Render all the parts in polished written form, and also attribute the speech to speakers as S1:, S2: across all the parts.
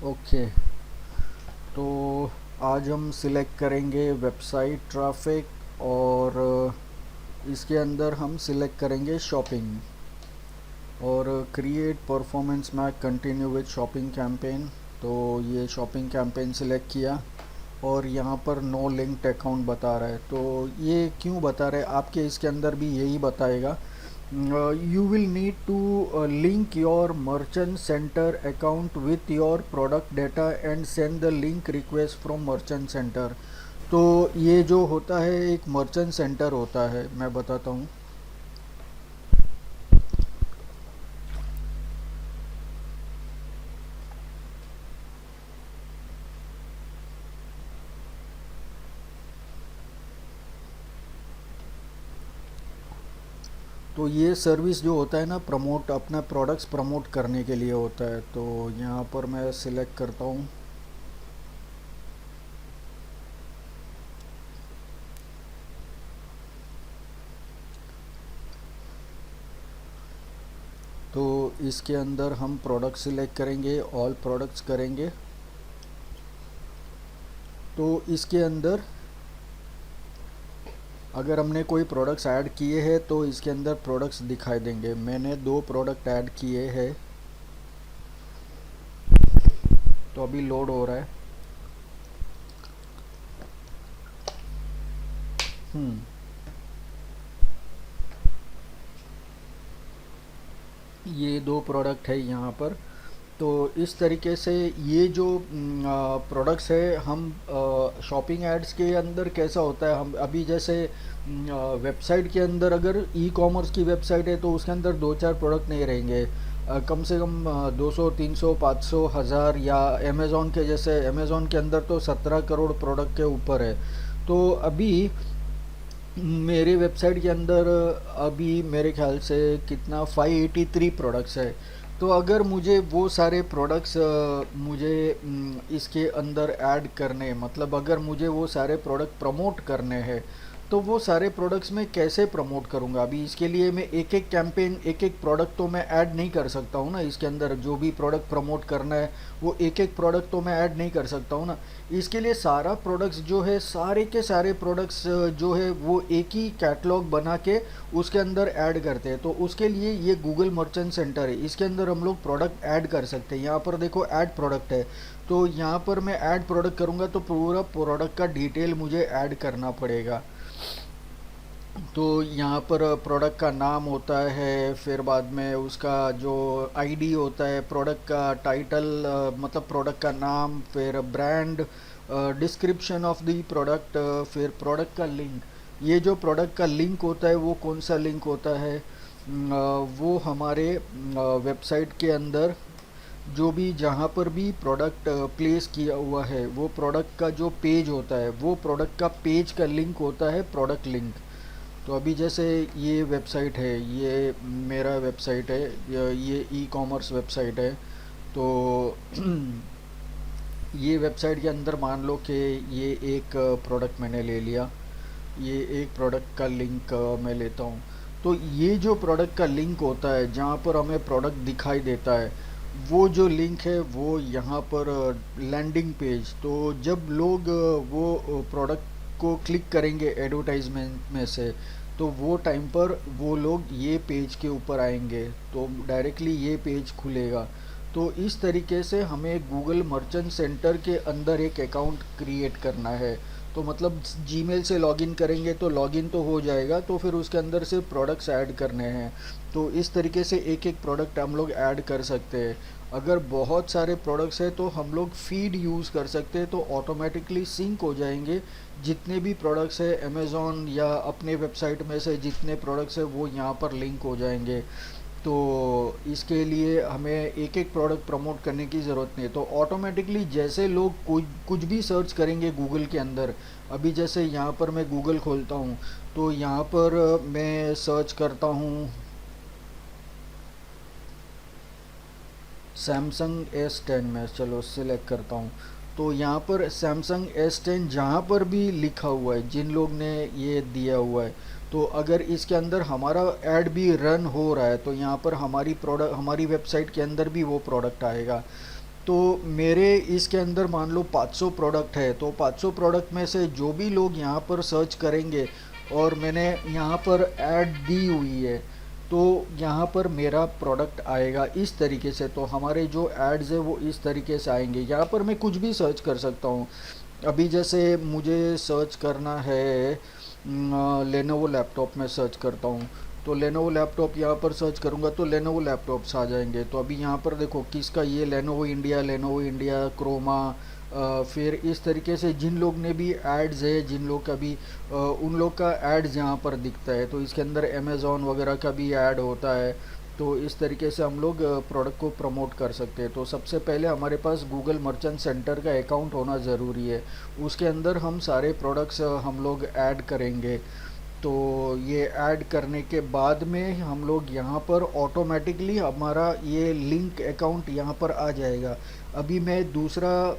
S1: Okay. तो आज हम सिलेक्ट करेंगे वेबसाइट ट्रैफिक और इसके अंदर हम सिलेक्ट करेंगे शॉपिंग और create performance max continue with shopping campaign. तो ये शॉपिंग कैंपेन सिलेक्ट किया और यहाँ पर नो लिंक्ड अकाउंट बता रहा है। तो ये क्यों बता रहा है, आपके इसके अंदर भी यही बताएगा। You will need to link your merchant center account with your product data and send the link request from merchant center। तो ये जो होता है एक मर्चेंट सेंटर होता है, मैं बताता हूँ। तो ये सर्विस जो होता है ना, प्रमोट अपना प्रोडक्ट्स प्रमोट करने के लिए होता है। तो यहाँ पर मैं सिलेक्ट करता हूँ। तो इसके अंदर हम प्रोडक्ट सिलेक्ट करेंगे, ऑल प्रोडक्ट्स करेंगे। तो इसके अंदर अगर हमने कोई प्रोडक्ट्स ऐड किए हैं तो इसके अंदर प्रोडक्ट्स दिखाई देंगे। मैंने 2 प्रोडक्ट ऐड किए हैं, तो अभी लोड हो रहा है। हम्म ये 2 प्रोडक्ट है यहाँ पर। तो इस तरीके से ये जो प्रोडक्ट्स है, हम शॉपिंग एड्स के अंदर कैसा होता है, हम अभी जैसे वेबसाइट के अंदर अगर ई कॉमर्स की वेबसाइट है तो उसके अंदर 2-4 प्रोडक्ट नहीं रहेंगे। कम से कम 200, 300, 500, 1000, या अमेज़ॉन के जैसे, अमेज़ॉन के अंदर तो 17 करोड़ प्रोडक्ट के ऊपर है। तो अभी मेरे वेबसाइट के अंदर अभी मेरे ख्याल से कितना 583 प्रोडक्ट्स है। तो अगर मुझे वो सारे प्रोडक्ट्स मुझे इसके अंदर ऐड करने, मतलब अगर मुझे वो सारे प्रोडक्ट प्रमोट करने हैं, तो वो सारे प्रोडक्ट्स मैं कैसे प्रमोट करूँगा। अभी इसके लिए मैं एक एक कैंपेन, एक एक प्रोडक्ट तो मैं ऐड नहीं कर सकता हूँ ना। इसके अंदर जो भी प्रोडक्ट प्रमोट करना है वो एक एक प्रोडक्ट तो मैं ऐड नहीं कर सकता हूँ ना। इसके लिए सारा प्रोडक्ट्स जो है, सारे के सारे प्रोडक्ट्स जो है वो एक ही कैटलॉग बना के उसके अंदर ऐड करते हैं। तो उसके लिए ये गूगल मर्चेंट सेंटर है, इसके अंदर हम लोग प्रोडक्ट ऐड कर सकते हैं। यहाँ पर देखो ऐड प्रोडक्ट है, तो यहाँ पर मैं ऐड प्रोडक्ट करूँगा तो पूरा प्रोडक्ट का डिटेल मुझे ऐड करना पड़ेगा। तो यहाँ पर प्रोडक्ट का नाम होता है, फिर बाद में उसका जो आईडी होता है, प्रोडक्ट का टाइटल, मतलब प्रोडक्ट का नाम, फिर brand, description of the product, फिर प्रोडक्ट का लिंक। ये जो प्रोडक्ट का लिंक होता है वो कौन सा लिंक होता है, वो हमारे वेबसाइट के अंदर जो भी, जहाँ पर भी प्रोडक्ट प्लेस किया हुआ है, वो प्रोडक्ट का जो पेज होता है, वो प्रोडक्ट का पेज का लिंक होता है प्रोडक्ट लिंक। तो अभी जैसे ये वेबसाइट है, ये मेरा वेबसाइट है, ये ई कॉमर्स वेबसाइट है। तो ये वेबसाइट के अंदर मान लो कि ये एक प्रोडक्ट मैंने ले लिया, ये एक प्रोडक्ट का लिंक मैं लेता हूँ। तो ये जो प्रोडक्ट का लिंक होता है, जहाँ पर हमें प्रोडक्ट दिखाई देता है, वो जो लिंक है वो यहाँ पर लैंडिंग पेज। तो जब लोग वो प्रोडक्ट को क्लिक करेंगे एडवर्टाइजमेंट में से, तो वो टाइम पर वो लोग ये पेज के ऊपर आएंगे, तो डायरेक्टली ये पेज खुलेगा। तो इस तरीके से हमें गूगल मर्चेंट सेंटर के अंदर एक अकाउंट क्रिएट करना है। तो मतलब जीमेल से लॉगिन करेंगे तो लॉगिन तो हो जाएगा, तो फिर उसके अंदर से प्रोडक्ट्स ऐड करने हैं। तो इस तरीके से एक एक प्रोडक्ट हम लोग ऐड कर सकते हैं। अगर बहुत सारे प्रोडक्ट्स हैं तो हम लोग फीड यूज़ कर सकते हैं, तो ऑटोमेटिकली सिंक हो जाएंगे। जितने भी प्रोडक्ट्स है अमेज़ॉन या अपने वेबसाइट में से जितने प्रोडक्ट्स है वो यहाँ पर लिंक हो जाएंगे। तो इसके लिए हमें एक एक प्रोडक्ट प्रमोट करने की ज़रूरत नहीं है। तो ऑटोमेटिकली जैसे लोग कुछ कुछ भी सर्च करेंगे गूगल के अंदर, अभी जैसे यहाँ पर मैं गूगल खोलता हूँ, तो यहाँ पर मैं सर्च करता हूँ सैमसंग S10 में, चलो सिलेक्ट करता हूँ। तो यहाँ पर सैमसंग S10 जहाँ पर भी लिखा हुआ है, जिन लोग ने ये दिया हुआ है, तो अगर इसके अंदर हमारा ऐड भी रन हो रहा है तो यहाँ पर हमारी प्रोडक्ट, हमारी वेबसाइट के अंदर भी वो प्रोडक्ट आएगा। तो मेरे इसके अंदर मान लो 500 प्रोडक्ट है, तो 500 प्रोडक्ट में से जो भी लोग यहाँ पर सर्च करेंगे और मैंने यहाँ पर ऐड दी हुई है, तो यहाँ पर मेरा प्रोडक्ट आएगा इस तरीके से। तो हमारे जो एड्स है वो इस तरीके से आएंगे। यहाँ पर मैं कुछ भी सर्च कर सकता हूँ। अभी जैसे मुझे सर्च करना है लेनोवो लैपटॉप में सर्च करता हूँ, तो लेनोवो लैपटॉप यहाँ पर सर्च करूँगा तो लेनोवो लैपटॉप्स आ जाएंगे। तो अभी यहाँ पर देखो किसका, ये लेनोवो इंडिया क्रोमा, फिर इस तरीके से जिन लोग ने भी एड्स है, जिन लोग का भी उन लोग का एड्स यहाँ पर दिखता है। तो इसके अंदर अमेज़ॉन वगैरह का भी ऐड होता है। तो इस तरीके से हम लोग प्रोडक्ट को प्रमोट कर सकते हैं। तो सबसे पहले हमारे पास गूगल मर्चेंट सेंटर का अकाउंट होना ज़रूरी है। उसके अंदर हम सारे प्रोडक्ट्स हम लोग ऐड करेंगे। तो ये ऐड करने के बाद में हम लोग यहाँ पर ऑटोमेटिकली हमारा ये लिंक अकाउंट यहाँ पर आ जाएगा। अभी मैं दूसरा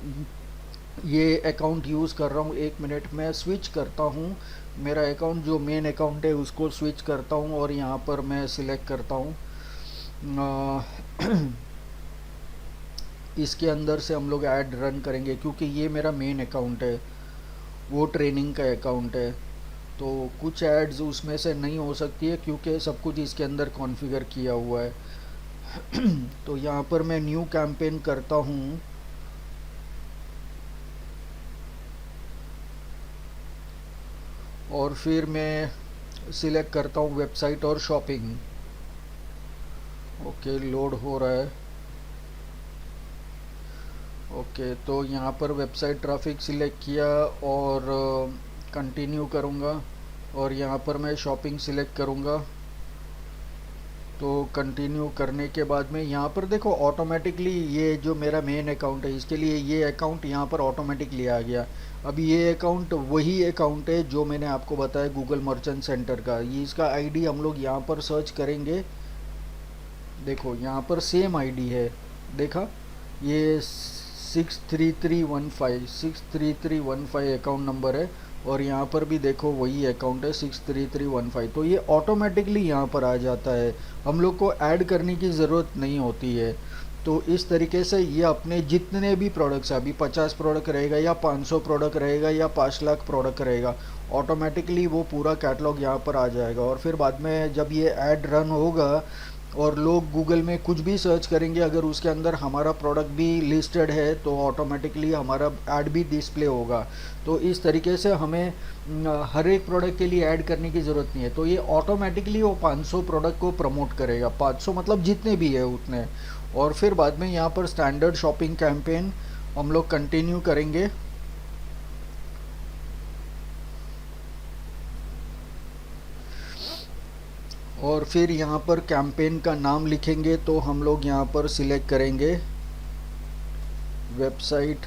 S1: ये अकाउंट यूज़ कर रहा हूँ। एक मिनट में स्विच करता हूँ, मेरा अकाउंट जो मेन अकाउंट है उसको स्विच करता हूँ और यहाँ पर मैं सिलेक्ट करता हूँ इसके अंदर से हम लोग ऐड रन करेंगे, क्योंकि ये मेरा मेन अकाउंट है, वो ट्रेनिंग का अकाउंट है। तो कुछ एड्स उसमें से नहीं हो सकती है क्योंकि सब कुछ इसके अंदर कॉन्फ़िगर किया हुआ है। तो यहाँ पर मैं न्यू कैंपेन करता हूँ और फिर मैं सिलेक्ट करता हूँ वेबसाइट और शॉपिंग। ओके, लोड हो रहा है। ओके, तो यहाँ पर वेबसाइट ट्रैफिक सिलेक्ट किया और कंटिन्यू करूँगा और यहाँ पर मैं शॉपिंग सिलेक्ट करूँगा। तो कंटिन्यू करने के बाद में यहाँ पर देखो ऑटोमेटिकली ये जो मेरा मेन अकाउंट है इसके लिए ये अकाउंट यहाँ पर ऑटोमेटिकली आ गया। अभी ये अकाउंट वही अकाउंट है जो मैंने आपको बताया गूगल मर्चेंट सेंटर का। ये इसका आईडी हम लोग यहाँ पर सर्च करेंगे। देखो यहाँ पर सेम आईडी है, देखा, ये 63315 अकाउंट नंबर है और यहाँ पर भी देखो वही अकाउंट है 63315। तो ये ऑटोमेटिकली यहाँ पर आ जाता है, हम लोग को ऐड करने की ज़रूरत नहीं होती है। तो इस तरीके से ये अपने जितने भी प्रोडक्ट्स हैं, अभी 50 प्रोडक्ट रहेगा या 500 प्रोडक्ट रहेगा या 5 लाख प्रोडक्ट रहेगा, ऑटोमेटिकली वो पूरा कैटलॉग यहाँ पर आ जाएगा। और फिर बाद में जब ये ऐड रन होगा और लोग गूगल में कुछ भी सर्च करेंगे, अगर उसके अंदर हमारा प्रोडक्ट भी लिस्टेड है तो ऑटोमेटिकली हमारा ऐड भी डिस्प्ले होगा। तो इस तरीके से हमें हर एक प्रोडक्ट के लिए ऐड करने की ज़रूरत नहीं है। तो ये ऑटोमेटिकली वो 500 प्रोडक्ट को प्रमोट करेगा, 500 मतलब जितने भी है उतने। और फिर बाद में यहाँ पर स्टैंडर्ड शॉपिंग कैंपेन हम लोग कंटिन्यू करेंगे। और फिर यहाँ पर कैंपेन का नाम लिखेंगे। तो हम लोग यहाँ पर सिलेक्ट करेंगे वेबसाइट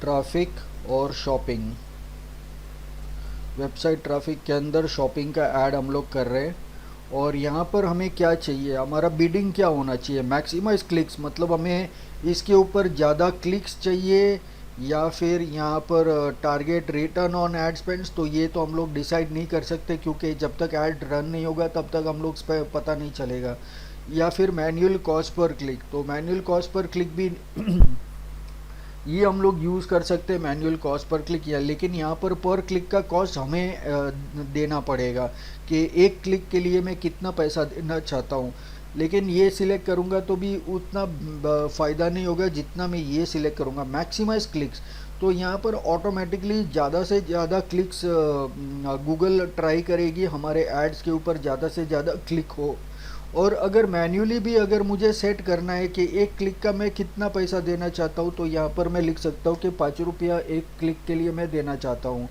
S1: ट्रैफिक और शॉपिंग। वेबसाइट ट्रैफिक के अंदर शॉपिंग का ऐड हम लोग कर रहे हैं। और यहाँ पर हमें क्या चाहिए, हमारा बिडिंग क्या होना चाहिए, मैक्सिमाइज क्लिक्स, मतलब हमें इसके ऊपर ज़्यादा क्लिक्स चाहिए या फिर यहाँ पर target return on add spends. तो ये तो हम लोग डिसाइड नहीं कर सकते क्योंकि जब तक ऐड रन नहीं होगा तब तक हम लोग इस पर पता नहीं चलेगा। या फिर मैन्युअल कॉस्ट पर क्लिक, तो मैन्युअल कॉस्ट पर क्लिक भी ये हम लोग यूज़ कर सकते हैं मैन्युअल कॉस्ट पर क्लिक किया। लेकिन यहाँ पर क्लिक का कॉस्ट हमें देना पड़ेगा कि एक क्लिक के लिए मैं कितना पैसा देना चाहता हूँ। लेकिन ये सिलेक्ट करूँगा तो भी उतना फ़ायदा नहीं होगा जितना मैं ये सिलेक्ट करूँगा मैक्सिमाइज क्लिक्स। तो यहाँ पर ऑटोमेटिकली ज़्यादा से ज़्यादा क्लिक्स गूगल ट्राई करेगी हमारे एड्स के ऊपर ज़्यादा से ज़्यादा क्लिक हो। और अगर मैन्युअली भी अगर मुझे सेट करना है कि एक क्लिक का मैं कितना पैसा देना चाहता हूँ, तो यहाँ पर मैं लिख सकता हूँ कि 5 रुपया एक क्लिक के लिए मैं देना चाहता हूँ।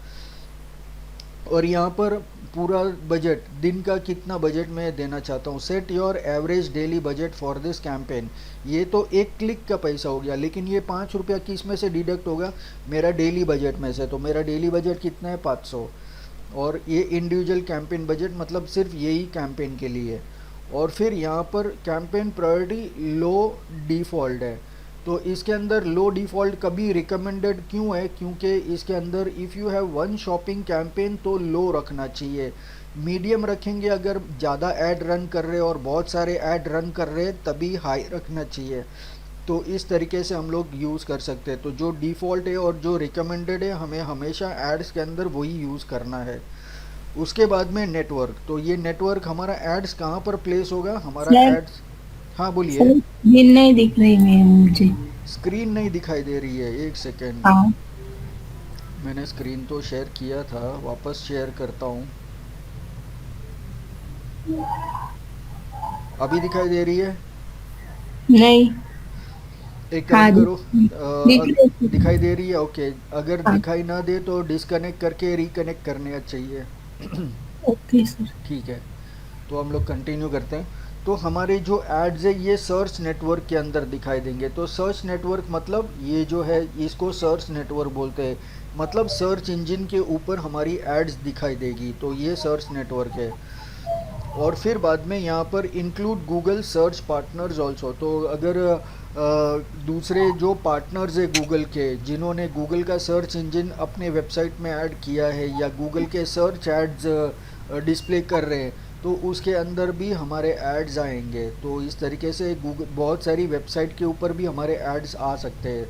S1: और यहाँ पर पूरा बजट, दिन का कितना बजट मैं देना चाहता हूँ। Set your average daily budget for this campaign. ये तो एक क्लिक का पैसा हो गया, लेकिन ये 5 रुपया किस में से डिडक्ट होगा, मेरा डेली बजट में से। तो मेरा डेली बजट कितना है, 500। और ये इंडिविजुअल कैंपेन बजट मतलब सिर्फ यही कैंपेन के लिए। और फिर यहाँ पर कैंपेन प्रायोरिटी लो डिफ़ॉल्ट है। तो इसके अंदर लो डिफ़ॉल्ट कभी रिकमेंडेड क्यों है, क्योंकि इसके अंदर if you have one shopping campaign तो लो रखना चाहिए। मीडियम रखेंगे अगर ज़्यादा ऐड रन कर रहे और बहुत सारे ऐड रन कर रहे तभी हाई रखना चाहिए। तो इस तरीके से हम लोग यूज़ कर सकते हैं। तो जो डिफ़ॉल्ट है और जो रिकमेंडेड है, हमें हमेशा एड्स के अंदर वही यूज़ करना है। उसके बाद में नेटवर्क, तो ये नेटवर्क हमारा एड्स कहाँ पर प्लेस होगा, हमारा
S2: सर
S1: एड्स। हाँ बोलिए।
S2: सर ये नहीं दिख रही मैं मुझे।
S1: स्क्रीन नहीं दिखाई दे रही है, एक सेकेंड।
S2: हाँ।
S1: मैंने स्क्रीन तो शेयर किया था, वापस शेयर करता हूँ। अभी दिखाई दे रही है?
S2: नहीं।
S1: एक
S2: हाँ
S1: काम करो,
S2: दिख रही है।
S1: दिखाई दे रही है, ओके। अगर
S2: हाँ।
S1: दिखाई ना दे तो डिसकनेक्ट करके रिकनेक्ट करने चाहिए।
S2: Okay sir.
S1: ठीक है, तो हम लोग कंटिन्यू करते हैं। तो हमारे जो एड्स है ये सर्च नेटवर्क के अंदर दिखाई देंगे। तो सर्च नेटवर्क मतलब ये जो है, इसको सर्च नेटवर्क बोलते हैं। मतलब सर्च इंजन के ऊपर हमारी एड्स दिखाई देगी, तो ये सर्च नेटवर्क है। और फिर बाद में यहाँ पर include Google search partners also. तो अगर दूसरे जो पार्टनर्स है गूगल के, जिन्होंने गूगल का सर्च इंजन अपने वेबसाइट में ऐड किया है या गूगल के सर्च एड्स डिस्प्ले कर रहे हैं, तो उसके अंदर भी हमारे एड्स आएंगे। तो इस तरीके से गूगल बहुत सारी वेबसाइट के ऊपर भी हमारे एड्स आ सकते हैं।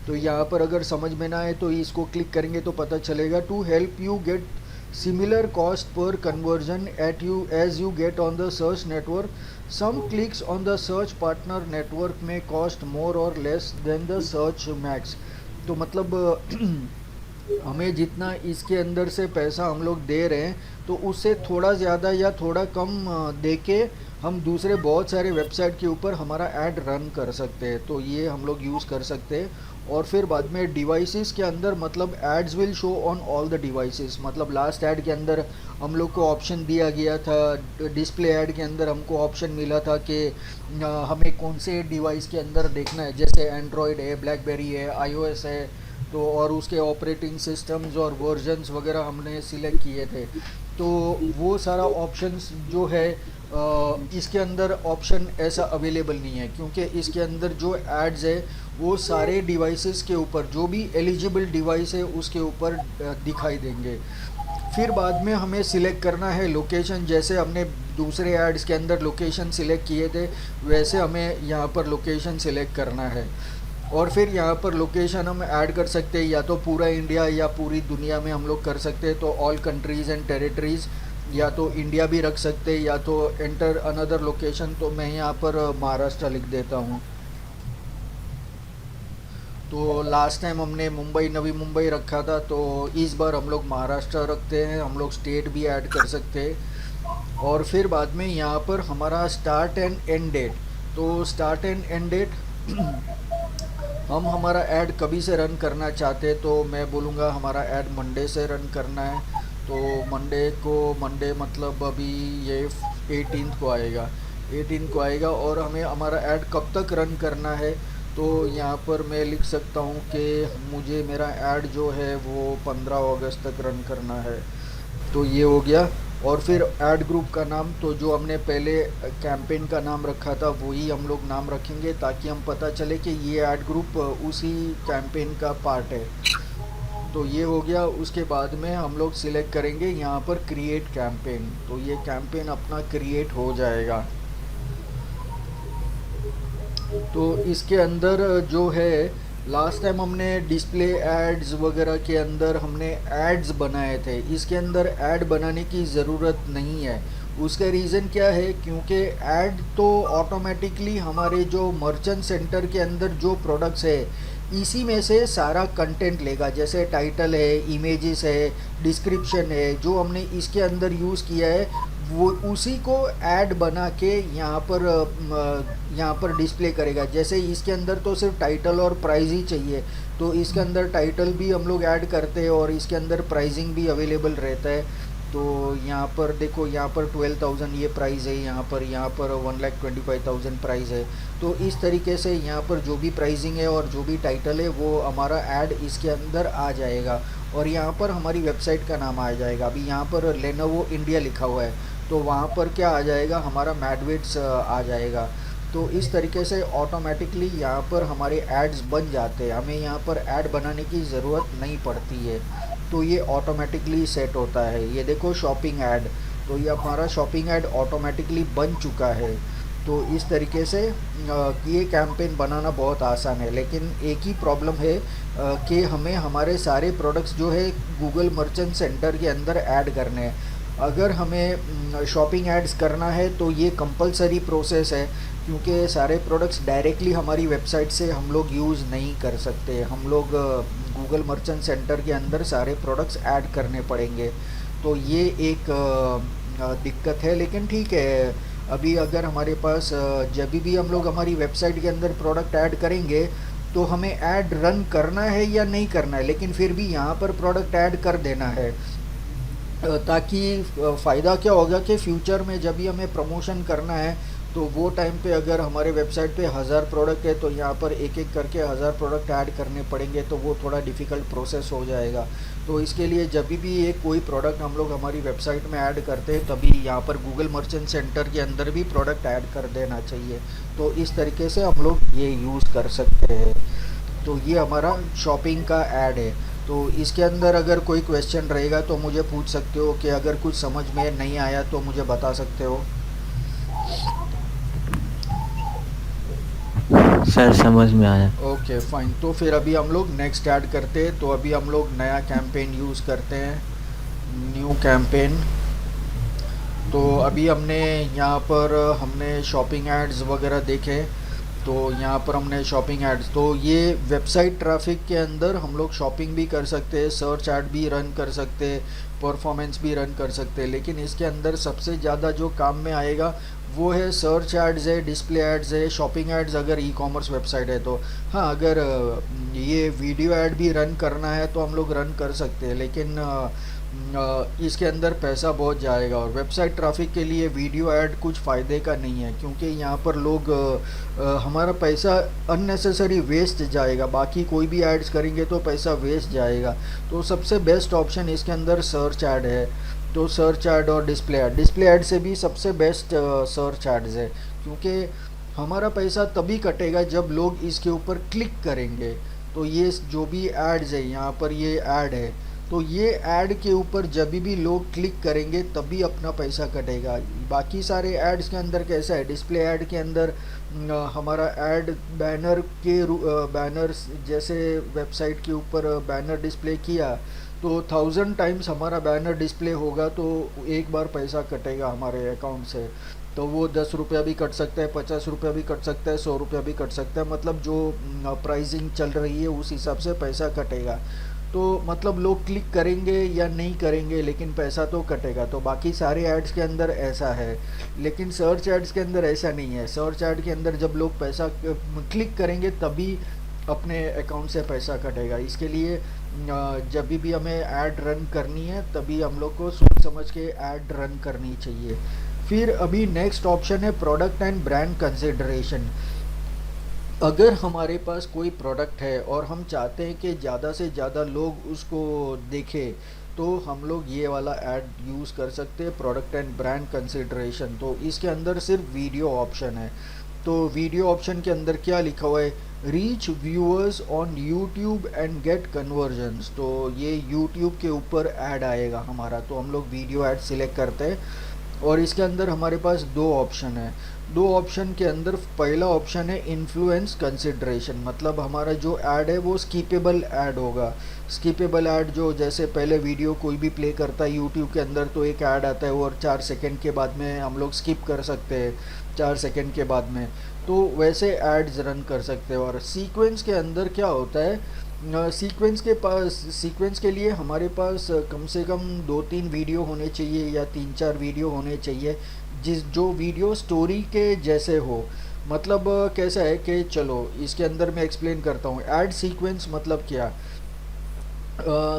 S1: तो यहाँ पर अगर समझ में ना आए तो इसको क्लिक करेंगे तो पता चलेगा, to help you get similar cost per conversion at you as you get on the search network. Some clicks on the search partner network may cost more or less than the search max. तो मतलब हमें जितना इसके अंदर से पैसा हम लोग दे रहे हैं, तो उससे थोड़ा ज़्यादा या थोड़ा कम दे के हम दूसरे बहुत सारे वेबसाइट के ऊपर हमारा ऐड रन कर सकते हैं। तो ये हम लोग यूज़ कर सकते हैं। और फिर बाद में डिवाइसेस के अंदर, मतलब ads will show on all the devices. मतलब लास्ट ऐड के अंदर हम लोग को ऑप्शन दिया गया था, डिस्प्ले ऐड के अंदर हमको ऑप्शन मिला था कि हमें कौन से डिवाइस के अंदर देखना है। जैसे एंड्रॉयड है, ब्लैकबेरी है, आईओएस है, तो और उसके ऑपरेटिंग सिस्टम्स और वर्जन्स वगैरह हमने सिलेक्ट किए थे। तो वो सारा ऑप्शंस जो है इसके अंदर ऑप्शन ऐसा अवेलेबल नहीं है, क्योंकि इसके अंदर जो एड्स है वो सारे डिवाइसेस के ऊपर, जो भी एलिजिबल डिवाइस है उसके ऊपर दिखाई देंगे। फिर बाद में हमें सिलेक्ट करना है लोकेशन। जैसे हमने दूसरे एड्स के अंदर लोकेशन सिलेक्ट किए थे, वैसे हमें यहाँ पर लोकेशन सिलेक्ट करना है। और फिर यहाँ पर लोकेशन हम ऐड कर सकते हैं, या तो पूरा इंडिया या पूरी दुनिया में हम लोग कर सकते हैं। तो ऑल कंट्रीज़ एंड टेरिटरीज़, या तो इंडिया भी रख सकते हैं, या तो एंटर अनदर लोकेशन। तो मैं यहाँ पर महाराष्ट्र लिख देता हूँ। तो लास्ट टाइम हमने मुंबई, नवी मुंबई रखा था, तो इस बार हम लोग महाराष्ट्र रखते हैं। हम लोग स्टेट भी ऐड कर सकते हैं। और फिर बाद में यहाँ पर हमारा स्टार्ट एंड एंड डेट। तो स्टार्ट एंड एंड डेट हम हमारा ऐड कभी से रन करना चाहते हैं, तो मैं बोलूँगा हमारा ऐड मंडे से रन करना है। तो मंडे को, मंडे मतलब अभी ये 18th को आएगा, 18 को आएगा। और हमें हमारा ऐड कब तक रन करना है, तो यहाँ पर मैं लिख सकता हूँ कि मुझे मेरा ऐड जो है वो 15 अगस्त तक रन करना है। तो ये हो गया। और फिर ऐड ग्रुप का नाम, तो जो हमने पहले कैंपेन का नाम रखा था वही हम लोग नाम रखेंगे, ताकि हम पता चले कि ये ऐड ग्रुप उसी कैंपेन का पार्ट है। तो ये हो गया। उसके बाद में हम लोग सिलेक्ट करेंगे यहाँ पर क्रिएट कैंपेन। तो ये कैंपेन अपना क्रिएट हो जाएगा। तो इसके अंदर जो है, लास्ट टाइम हमने डिस्प्ले एड्स वगैरह के अंदर हमने एड्स बनाए थे, इसके अंदर ऐड बनाने की ज़रूरत नहीं है। उसका रीज़न क्या है, क्योंकि ऐड तो ऑटोमेटिकली हमारे जो मर्चेंट सेंटर के अंदर जो प्रोडक्ट्स है, इसी में से सारा कंटेंट लेगा। जैसे टाइटल है, इमेजेस है, डिस्क्रिप्शन है, जो हमने इसके अंदर यूज़ किया है, वो उसी को ऐड बना के यहाँ पर डिस्प्ले करेगा। जैसे इसके अंदर तो सिर्फ टाइटल और प्राइस ही चाहिए, तो इसके अंदर टाइटल भी हम लोग ऐड करते हैं और इसके अंदर प्राइसिंग भी अवेलेबल रहता है। तो यहाँ पर देखो, यहाँ पर 12,000 ये प्राइस है, यहाँ पर 1,25,000 प्राइस है। तो इस तरीके से यहाँ पर जो भी प्राइसिंग है और जो भी टाइटल है वो हमारा ऐड इसके अंदर आ जाएगा। और यहाँ पर हमारी वेबसाइट का नाम आ जाएगा। अभी यहाँ पर लेनोवो इंडिया लिखा हुआ है, तो वहाँ पर क्या आ जाएगा, हमारा मैडविट्स आ जाएगा। तो इस तरीके से ऑटोमेटिकली यहाँ पर हमारे एड्स बन जाते हैं, हमें यहाँ पर ऐड बनाने की ज़रूरत नहीं पड़ती है। तो ये ऑटोमेटिकली सेट होता है। ये देखो शॉपिंग ऐड, तो ये हमारा शॉपिंग ऐड ऑटोमेटिकली बन चुका है। तो इस तरीके से ये कैंपेन बनाना बहुत आसान है, लेकिन एक ही प्रॉब्लम है कि हमें हमारे सारे प्रोडक्ट्स जो है गूगल मर्चेंट सेंटर के अंदर ऐड करने हैं। अगर हमें शॉपिंग एड्स करना है तो ये कंपलसरी प्रोसेस है, क्योंकि सारे प्रोडक्ट्स डायरेक्टली हमारी वेबसाइट से हम लोग यूज़ नहीं कर सकते। हम लोग गूगल मर्चेंट सेंटर के अंदर सारे प्रोडक्ट्स ऐड करने पड़ेंगे। तो ये एक दिक्कत है, लेकिन ठीक है। अभी अगर हमारे पास जब भी हम लोग हमारी वेबसाइट के अंदर प्रोडक्ट ऐड करेंगे तो हमें ऐड रन करना है या नहीं करना है, लेकिन फिर भी यहाँ पर प्रोडक्ट ऐड कर देना है। ताकि फ़ायदा क्या होगा कि फ्यूचर में जब भी हमें प्रमोशन करना है तो वो टाइम पे अगर हमारे वेबसाइट पे 1000 प्रोडक्ट है तो यहाँ पर एक एक करके 1000 प्रोडक्ट ऐड करने पड़ेंगे, तो वो थोड़ा डिफ़िकल्ट प्रोसेस हो जाएगा। तो इसके लिए जब भी ये कोई प्रोडक्ट हम लोग हमारी वेबसाइट में ऐड करते हैं तभी यहाँ पर गूगल मर्चेंट सेंटर के अंदर भी प्रोडक्ट ऐड कर देना चाहिए। तो इस तरीके से हम लोग ये यूज़ कर सकते हैं। तो ये हमारा शॉपिंग का ऐड है। तो इसके अंदर अगर कोई क्वेश्चन रहेगा तो मुझे पूछ सकते हो, कि अगर कुछ समझ में नहीं आया तो मुझे बता सकते हो।
S3: सर समझ में आया।
S1: ओके फाइन, तो फिर अभी हम लोग नेक्स्ट ऐड करते हैं। तो अभी हम लोग नया कैंपेन यूज़ करते हैं, न्यू कैंपेन। तो अभी हमने यहाँ पर हमने शॉपिंग एड्स वगैरह देखे। तो यहाँ पर हमने शॉपिंग एड्स, तो ये वेबसाइट ट्रैफिक के अंदर हम लोग शॉपिंग भी कर सकते हैं, सर्च ऐड भी रन कर सकते हैं, परफॉर्मेंस भी रन कर सकते हैं। लेकिन इसके अंदर सबसे ज़्यादा जो काम में आएगा वो है सर्च एड्स है, डिस्प्ले एड्स है, शॉपिंग एड्स अगर ई कॉमर्स वेबसाइट है तो। हाँ, अगर ये वीडियो ऐड भी रन करना है तो हम लोग रन कर सकते हैं, लेकिन इसके अंदर पैसा बहुत जाएगा। और वेबसाइट ट्रैफिक के लिए वीडियो ऐड कुछ फ़ायदे का नहीं है, क्योंकि यहाँ पर लोग हमारा पैसा अननेसेसरी वेस्ट जाएगा। बाकी कोई भी एड्स करेंगे तो पैसा वेस्ट जाएगा। तो सबसे बेस्ट ऑप्शन इसके अंदर सर्च ऐड है। तो सर्च ऐड और डिस्प्ले ऐड से भी सबसे बेस्ट सर्च एड्स है, क्योंकि हमारा पैसा तभी कटेगा जब लोग इसके ऊपर क्लिक करेंगे। तो ये जो भी एड्स है, यहाँ पर ये ऐड है, तो ये ऐड के ऊपर जब भी लोग क्लिक करेंगे तभी अपना पैसा कटेगा। बाकी सारे एड्स के अंदर कैसा है, डिस्प्ले ऐड के अंदर हमारा ऐड बैनर के बैनर्स जैसे वेबसाइट के ऊपर बैनर डिस्प्ले किया तो 1000 टाइम्स हमारा बैनर डिस्प्ले होगा, तो एक बार पैसा कटेगा हमारे अकाउंट से। तो वो 10 रुपया भी कट सकता है, 50 रुपया भी कट सकता है, 100 रुपया भी कट सकता है। मतलब जो प्राइसिंग चल रही है उस हिसाब से पैसा कटेगा। तो मतलब लोग क्लिक करेंगे या नहीं करेंगे, लेकिन पैसा तो कटेगा। तो बाकी सारे एड्स के अंदर ऐसा है, लेकिन सर्च एड्स के अंदर ऐसा नहीं है। सर्च एड के अंदर जब लोग पैसा क्लिक करेंगे तभी अपने अकाउंट से पैसा कटेगा। इसके लिए जब भी हमें ऐड रन करनी है तभी हम लोग को सोच समझ के ऐड रन करनी चाहिए। फिर अभी नेक्स्ट ऑप्शन है प्रोडक्ट एंड ब्रांड कंसिडरेशन। अगर हमारे पास कोई प्रोडक्ट है और हम चाहते हैं कि ज़्यादा से ज़्यादा लोग उसको देखें, तो हम लोग ये वाला ऐड यूज़ कर सकते हैं, प्रोडक्ट एंड ब्रांड कंसिडरेशन। तो इसके अंदर सिर्फ वीडियो ऑप्शन है। तो वीडियो ऑप्शन के अंदर क्या लिखा हुआ है, reach viewers on YouTube and get conversions. तो ये यूट्यूब के ऊपर ऐड आएगा हमारा, तो हम लोग वीडियो ऐड सिलेक्ट करते हैं। और इसके अंदर हमारे पास दो ऑप्शन है। दो ऑप्शन के अंदर पहला ऑप्शन है इन्फ्लुएंस कंसिडरेशन, मतलब हमारा जो ऐड है वो स्किपेबल ऐड होगा। स्किपेबल ऐड जो जैसे पहले वीडियो कोई भी प्ले करता है यूट्यूब के अंदर तो एक ऐड आता है और 4 सेकंड के बाद में हम लोग स्किप कर सकते हैं, 4 सेकंड के बाद में। तो वैसे एड्स रन कर सकते हैं। और सीक्वेंस के अंदर क्या होता है, सीक्वेंस के लिए हमारे पास कम से कम 2-3 वीडियो होने चाहिए या 3-4 वीडियो होने चाहिए, जो वीडियो स्टोरी के जैसे हो। मतलब कैसा है कि चलो इसके अंदर मैं एक्सप्लेन करता हूँ। ऐड सीक्वेंस मतलब क्या,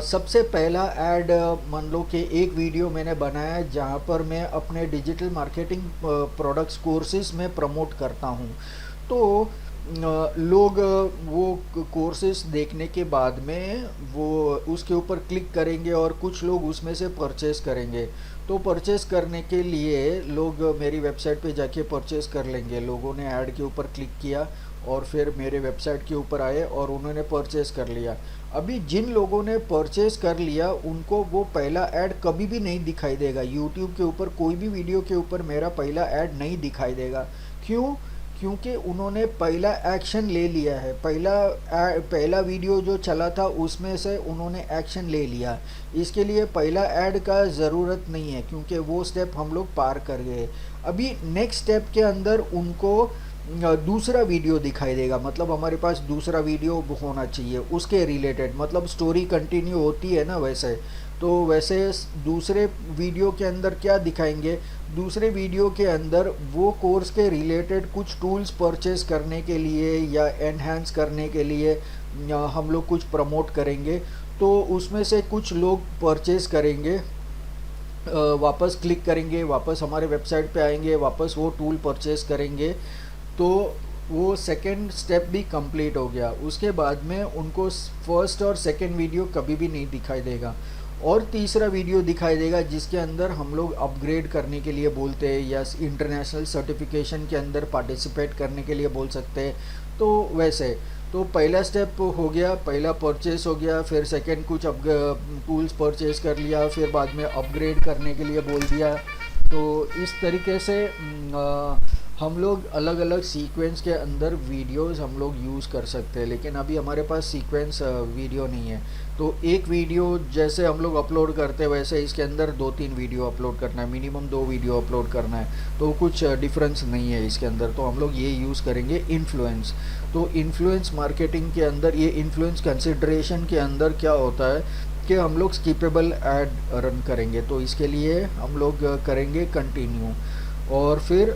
S1: सबसे पहला ऐड मान लो कि एक वीडियो मैंने बनाया है जहाँ पर मैं अपने डिजिटल मार्केटिंग प्रोडक्ट्स कोर्सेज में प्रमोट करता हूँ। तो लोग वो कोर्सेज देखने के बाद में वो उसके ऊपर क्लिक करेंगे और कुछ लोग उसमें से परचेस करेंगे। तो परचेस करने के लिए लोग मेरी वेबसाइट पे जाके परचेस कर लेंगे। लोगों ने ऐड के ऊपर क्लिक किया और फिर मेरे वेबसाइट के ऊपर आए और उन्होंने परचेस कर लिया। अभी जिन लोगों ने परचेस कर लिया उनको वो पहला ऐड कभी भी नहीं दिखाई देगा। यूट्यूब के ऊपर कोई भी वीडियो के ऊपर मेरा पहला ऐड नहीं दिखाई देगा। क्यों? क्योंकि उन्होंने पहला एक्शन ले लिया है, पहला वीडियो जो चला था उसमें से उन्होंने एक्शन ले लिया। इसके लिए पहला ऐड का ज़रूरत नहीं है, क्योंकि वो स्टेप हम लोग पार कर गए। अभी नेक्स्ट स्टेप के अंदर उनको दूसरा वीडियो दिखाई देगा, मतलब हमारे पास दूसरा वीडियो होना चाहिए उसके रिलेटेड, मतलब स्टोरी कंटिन्यू होती है ना वैसे। तो वैसे दूसरे वीडियो के अंदर क्या दिखाएंगे? दूसरे वीडियो के अंदर वो कोर्स के रिलेटेड कुछ टूल्स परचेस करने के लिए या एनहांस करने के लिए हम लोग कुछ प्रमोट करेंगे। तो उसमें से कुछ लोग परचेस करेंगे, वापस क्लिक करेंगे, वापस हमारे वेबसाइट पे आएंगे, वापस वो टूल परचेस करेंगे। तो वो सेकंड स्टेप भी कंप्लीट हो गया। उसके बाद में उनको फर्स्ट और सेकंड वीडियो कभी भी नहीं दिखाई देगा, और तीसरा वीडियो दिखाई देगा जिसके अंदर हम लोग अपग्रेड करने के लिए बोलते हैं या इंटरनेशनल सर्टिफिकेशन के अंदर पार्टिसिपेट करने के लिए बोल सकते हैं। तो वैसे तो पहला स्टेप हो गया, पहला परचेस हो गया, फिर सेकंड कुछ टूल्स परचेस कर लिया, फिर बाद में अपग्रेड करने के लिए बोल दिया। तो इस तरीके से हम लोग अलग अलग सीक्वेंस के अंदर वीडियोस हम लोग यूज़ कर सकते हैं, लेकिन अभी हमारे पास सीक्वेंस वीडियो नहीं है। तो एक वीडियो जैसे हम लोग अपलोड करते हैं वैसे इसके अंदर 2-3 वीडियो अपलोड करना है, मिनिमम 2 वीडियो अपलोड करना है। तो कुछ डिफरेंस नहीं है इसके अंदर। तो हम लोग ये यूज़ करेंगे इन्फ्लुएंस। तो इन्फ्लुएंस मार्केटिंग के अंदर, ये इन्फ्लुएंस कंसिडरेशन के अंदर क्या होता है कि हम लोग स्किपेबल ऐड रन करेंगे। तो इसके लिए हम लोग करेंगे कंटिन्यू, और फिर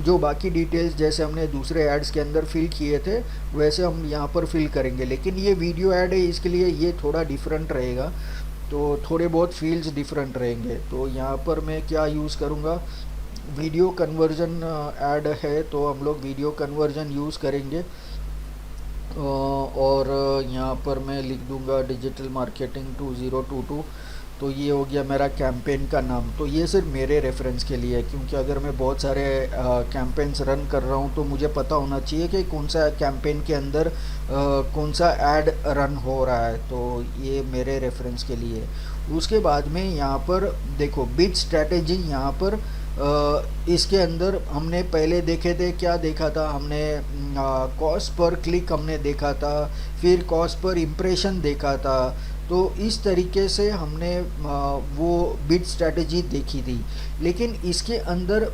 S1: जो बाकी डिटेल्स जैसे हमने दूसरे एड्स के अंदर फिल किए थे वैसे हम यहाँ पर फिल करेंगे। लेकिन ये वीडियो ऐड है, इसके लिए ये थोड़ा डिफरेंट रहेगा, तो थोड़े बहुत फील्ड्स डिफरेंट रहेंगे। तो यहाँ पर मैं क्या यूज़ करूँगा, वीडियो कन्वर्जन ऐड है, तो हम लोग वीडियो कन्वर्जन यूज़ करेंगे। और यहाँ पर मैं लिख दूँगा डिजिटल मार्केटिंग 2022। तो ये हो गया मेरा कैंपेन का नाम। तो ये सिर्फ मेरे रेफरेंस के लिए है, क्योंकि अगर मैं बहुत सारे कैंपेन्स रन कर रहा हूँ तो मुझे पता होना चाहिए कि कौन सा कैंपेन के अंदर कौन सा ऐड रन हो रहा है। तो ये मेरे रेफरेंस के लिए। उसके बाद में यहाँ पर देखो बिड स्ट्रैटेजी, यहाँ पर इसके अंदर हमने पहले देखे थे, क्या देखा था हमने, कॉस्ट पर क्लिक हमने देखा था, फिर कॉस्ट पर इम्प्रेशन देखा था। तो इस तरीके से हमने वो बिड स्ट्रैटेजी देखी थी। लेकिन इसके अंदर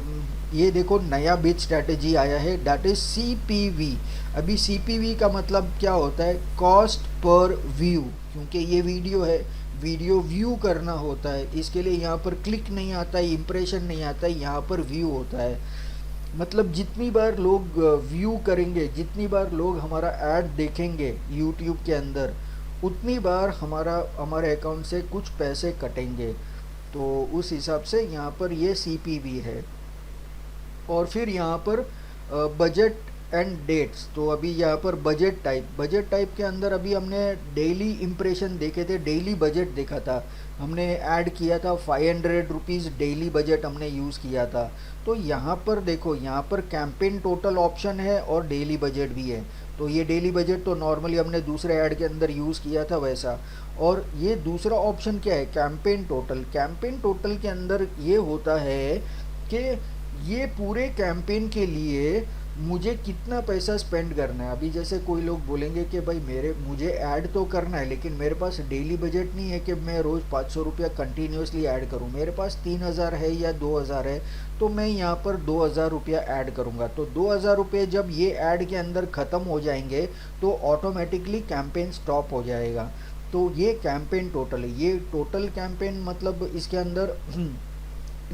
S1: ये देखो नया बिड स्ट्रैटेजी आया है, दैट इज CPV। अभी CPV का मतलब क्या होता है, कॉस्ट पर व्यू। क्योंकि ये वीडियो है, वीडियो व्यू करना होता है, इसके लिए यहाँ पर क्लिक नहीं आता है, इम्प्रेशन नहीं आता है, यहाँ पर व्यू होता है। मतलब जितनी बार लोग व्यू करेंगे, जितनी बार लोग हमारा ऐड देखेंगे यूट्यूब के अंदर, उतनी बार हमारे अकाउंट से कुछ पैसे कटेंगे। तो उस हिसाब से यहाँ पर ये CPV है। और फिर यहाँ पर बजट एंड डेट्स। तो अभी यहाँ पर बजट टाइप के अंदर अभी हमने डेली इम्प्रेशन देखे थे, डेली बजट देखा था, हमने ऐड किया था 500 रुपीज़ डेली बजट हमने यूज़ किया था। तो यहाँ पर देखो, यहाँ पर कैंपेन टोटल ऑप्शन है और डेली बजट भी है। तो ये डेली बजट तो नॉर्मली हमने दूसरे ऐड के अंदर यूज़ किया था वैसा। और ये दूसरा ऑप्शन क्या है, कैंपेन टोटल। कैंपेन टोटल के अंदर ये होता है कि ये पूरे कैंपेन के लिए मुझे कितना पैसा स्पेंड करना है। अभी जैसे कोई लोग बोलेंगे कि भाई मुझे ऐड तो करना है, लेकिन मेरे पास डेली बजट नहीं है कि मैं रोज़ 500 रुपया कंटिन्यूसली ऐड करूं। मेरे पास 3000 है या 2000 है, तो मैं यहाँ पर 2000 रुपया ऐड करूँगा। तो 2000 रुपये जब ये ऐड के अंदर ख़त्म हो जाएंगे तो ऑटोमेटिकली कैंपेन स्टॉप हो जाएगा। तो ये कैंपेन टोटल है। ये टोटल कैंपेन मतलब इसके अंदर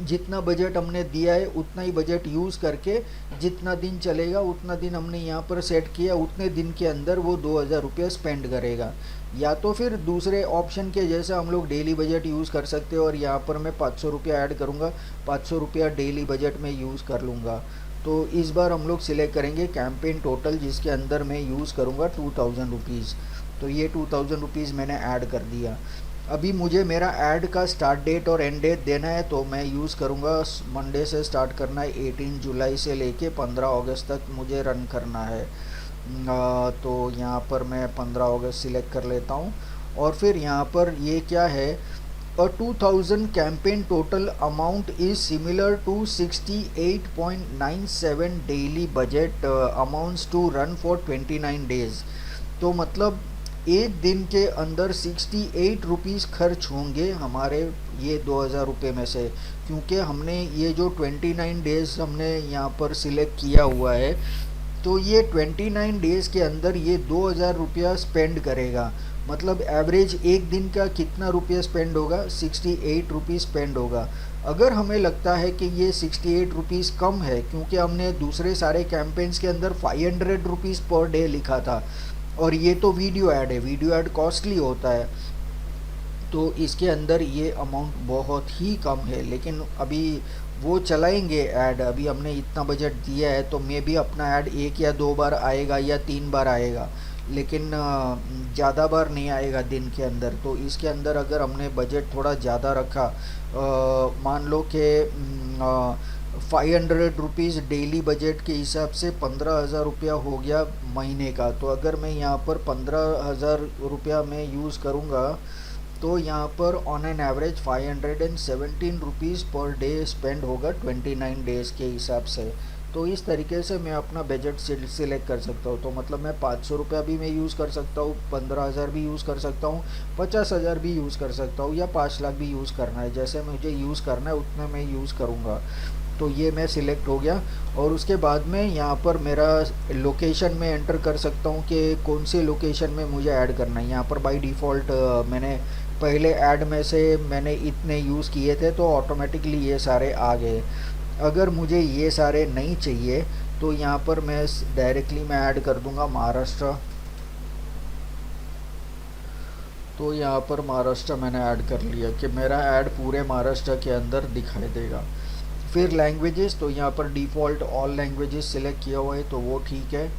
S1: जितना बजट हमने दिया है उतना ही बजट यूज़ करके जितना दिन चलेगा उतना दिन हमने यहाँ पर सेट किया, उतने दिन के अंदर वो 2000 रुपया स्पेंड करेगा। या तो फिर दूसरे ऑप्शन के जैसे हम लोग डेली बजट यूज़ कर सकते हो, और यहाँ पर मैं 500 रुपया ऐड करूँगा, 500 रुपया डेली बजट में यूज़ कर लूँगा। तो इस बार हम लोग सिलेक्ट करेंगे कैंपेन टोटल, जिसके अंदर मैं यूज़ करूँगा 2000 रुपीज़। तो ये 2000 रुपीज़ मैंने ऐड कर दिया। अभी मुझे मेरा ऐड का स्टार्ट डेट और एंड डेट देना है, तो मैं यूज़ करूँगा मंडे से स्टार्ट करना है, 18 जुलाई से लेके 15 अगस्त तक मुझे रन करना है। तो यहाँ पर मैं 15 अगस्त सिलेक्ट कर लेता हूँ। और फिर यहाँ पर ये क्या है a 2000 campaign total amount is similar to 68.97 daily budget amounts to run for 29 days। तो मतलब एक दिन के अंदर 68 रुपीज़ खर्च होंगे हमारे ये 2000 रुपये में से, क्योंकि हमने ये जो 29 डेज़ हमने यहाँ पर सिलेक्ट किया हुआ है, तो ये 29 डेज़ के अंदर ये 2000 रुपया स्पेंड करेगा। मतलब एवरेज एक दिन का कितना रुपया स्पेंड होगा, 68 रुपीज़ स्पेंड होगा। अगर हमें लगता है कि ये 68 रुपीज़ कम है, क्योंकि हमने दूसरे सारे कैंपेन्स के अंदर 500 रुपीज़ पर डे लिखा था, और ये तो वीडियो ऐड है, वीडियो ऐड कॉस्टली होता है, तो इसके अंदर ये अमाउंट बहुत ही कम है। लेकिन अभी वो चलाएंगे ऐड, अभी हमने इतना बजट दिया है तो मे भी अपना ऐड 1 या 2 बार आएगा या 3 बार आएगा, लेकिन ज़्यादा बार नहीं आएगा दिन के अंदर। तो इसके अंदर अगर हमने बजट थोड़ा ज़्यादा रखा, मान लो कि 500 रुपीज़ डेली बजट के हिसाब से 15,000 रुपया हो गया महीने का। तो अगर मैं यहाँ पर 15,000 रुपया मैं यूज़ करूँगा, तो यहाँ पर on an average 517 rupees per day spend होगा 29 डेज़ के हिसाब से। तो इस तरीके से मैं अपना बजट सिलेक्ट कर सकता हूँ। तो मतलब मैं 500 रुपया भी मैं यूज़ कर सकता हूँ, 15,000 भी यूज़ कर सकता हूँ, 50,000 भी यूज़ कर सकता हूँ, या 5 लाख भी यूज़ करना है। जैसे मुझे यूज़ करना है उतना मैं यूज़ करूँगा। तो ये मैं सिलेक्ट हो गया, और उसके बाद में यहाँ पर मेरा लोकेशन में एंटर कर सकता हूँ कि कौन से लोकेशन में मुझे ऐड करना है। यहाँ पर बाय डिफ़ॉल्ट मैंने पहले ऐड में से मैंने इतने यूज़ किए थे, तो ऑटोमेटिकली ये सारे आ गए। अगर मुझे ये सारे नहीं चाहिए तो यहाँ पर मैं डायरेक्टली मैं ऐड कर दूँगा महाराष्ट्र। तो यहाँ पर महाराष्ट्र मैंने ऐड कर लिया कि मेरा ऐड पूरे महाराष्ट्र के अंदर दिखाई देगा। फिर लैंग्वेजेस, तो यहाँ पर डिफ़ॉल्ट ऑल लैंग्वेजेस सिलेक्ट किया हुआ है, तो वो ठीक है।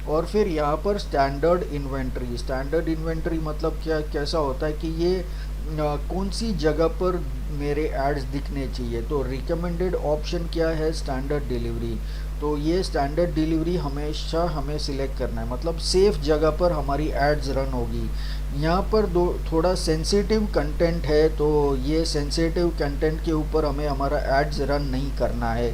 S1: और फिर यहाँ पर स्टैंडर्ड इन्वेंट्री, स्टैंडर्ड इन्वेंट्री मतलब क्या, कैसा होता है कि ये कौन सी जगह पर मेरे एड्स दिखने चाहिए। तो रिकमेंडेड ऑप्शन क्या है, स्टैंडर्ड डिलीवरी। तो ये स्टैंडर्ड डिलीवरी हमेशा हमें सिलेक्ट करना है, मतलब सेफ़ जगह पर हमारी एड्स रन होगी। यहाँ पर थोड़ा सेंसिटिव कंटेंट है, तो ये सेंसिटिव कंटेंट के ऊपर हमें हमारा एड्स रन नहीं करना है।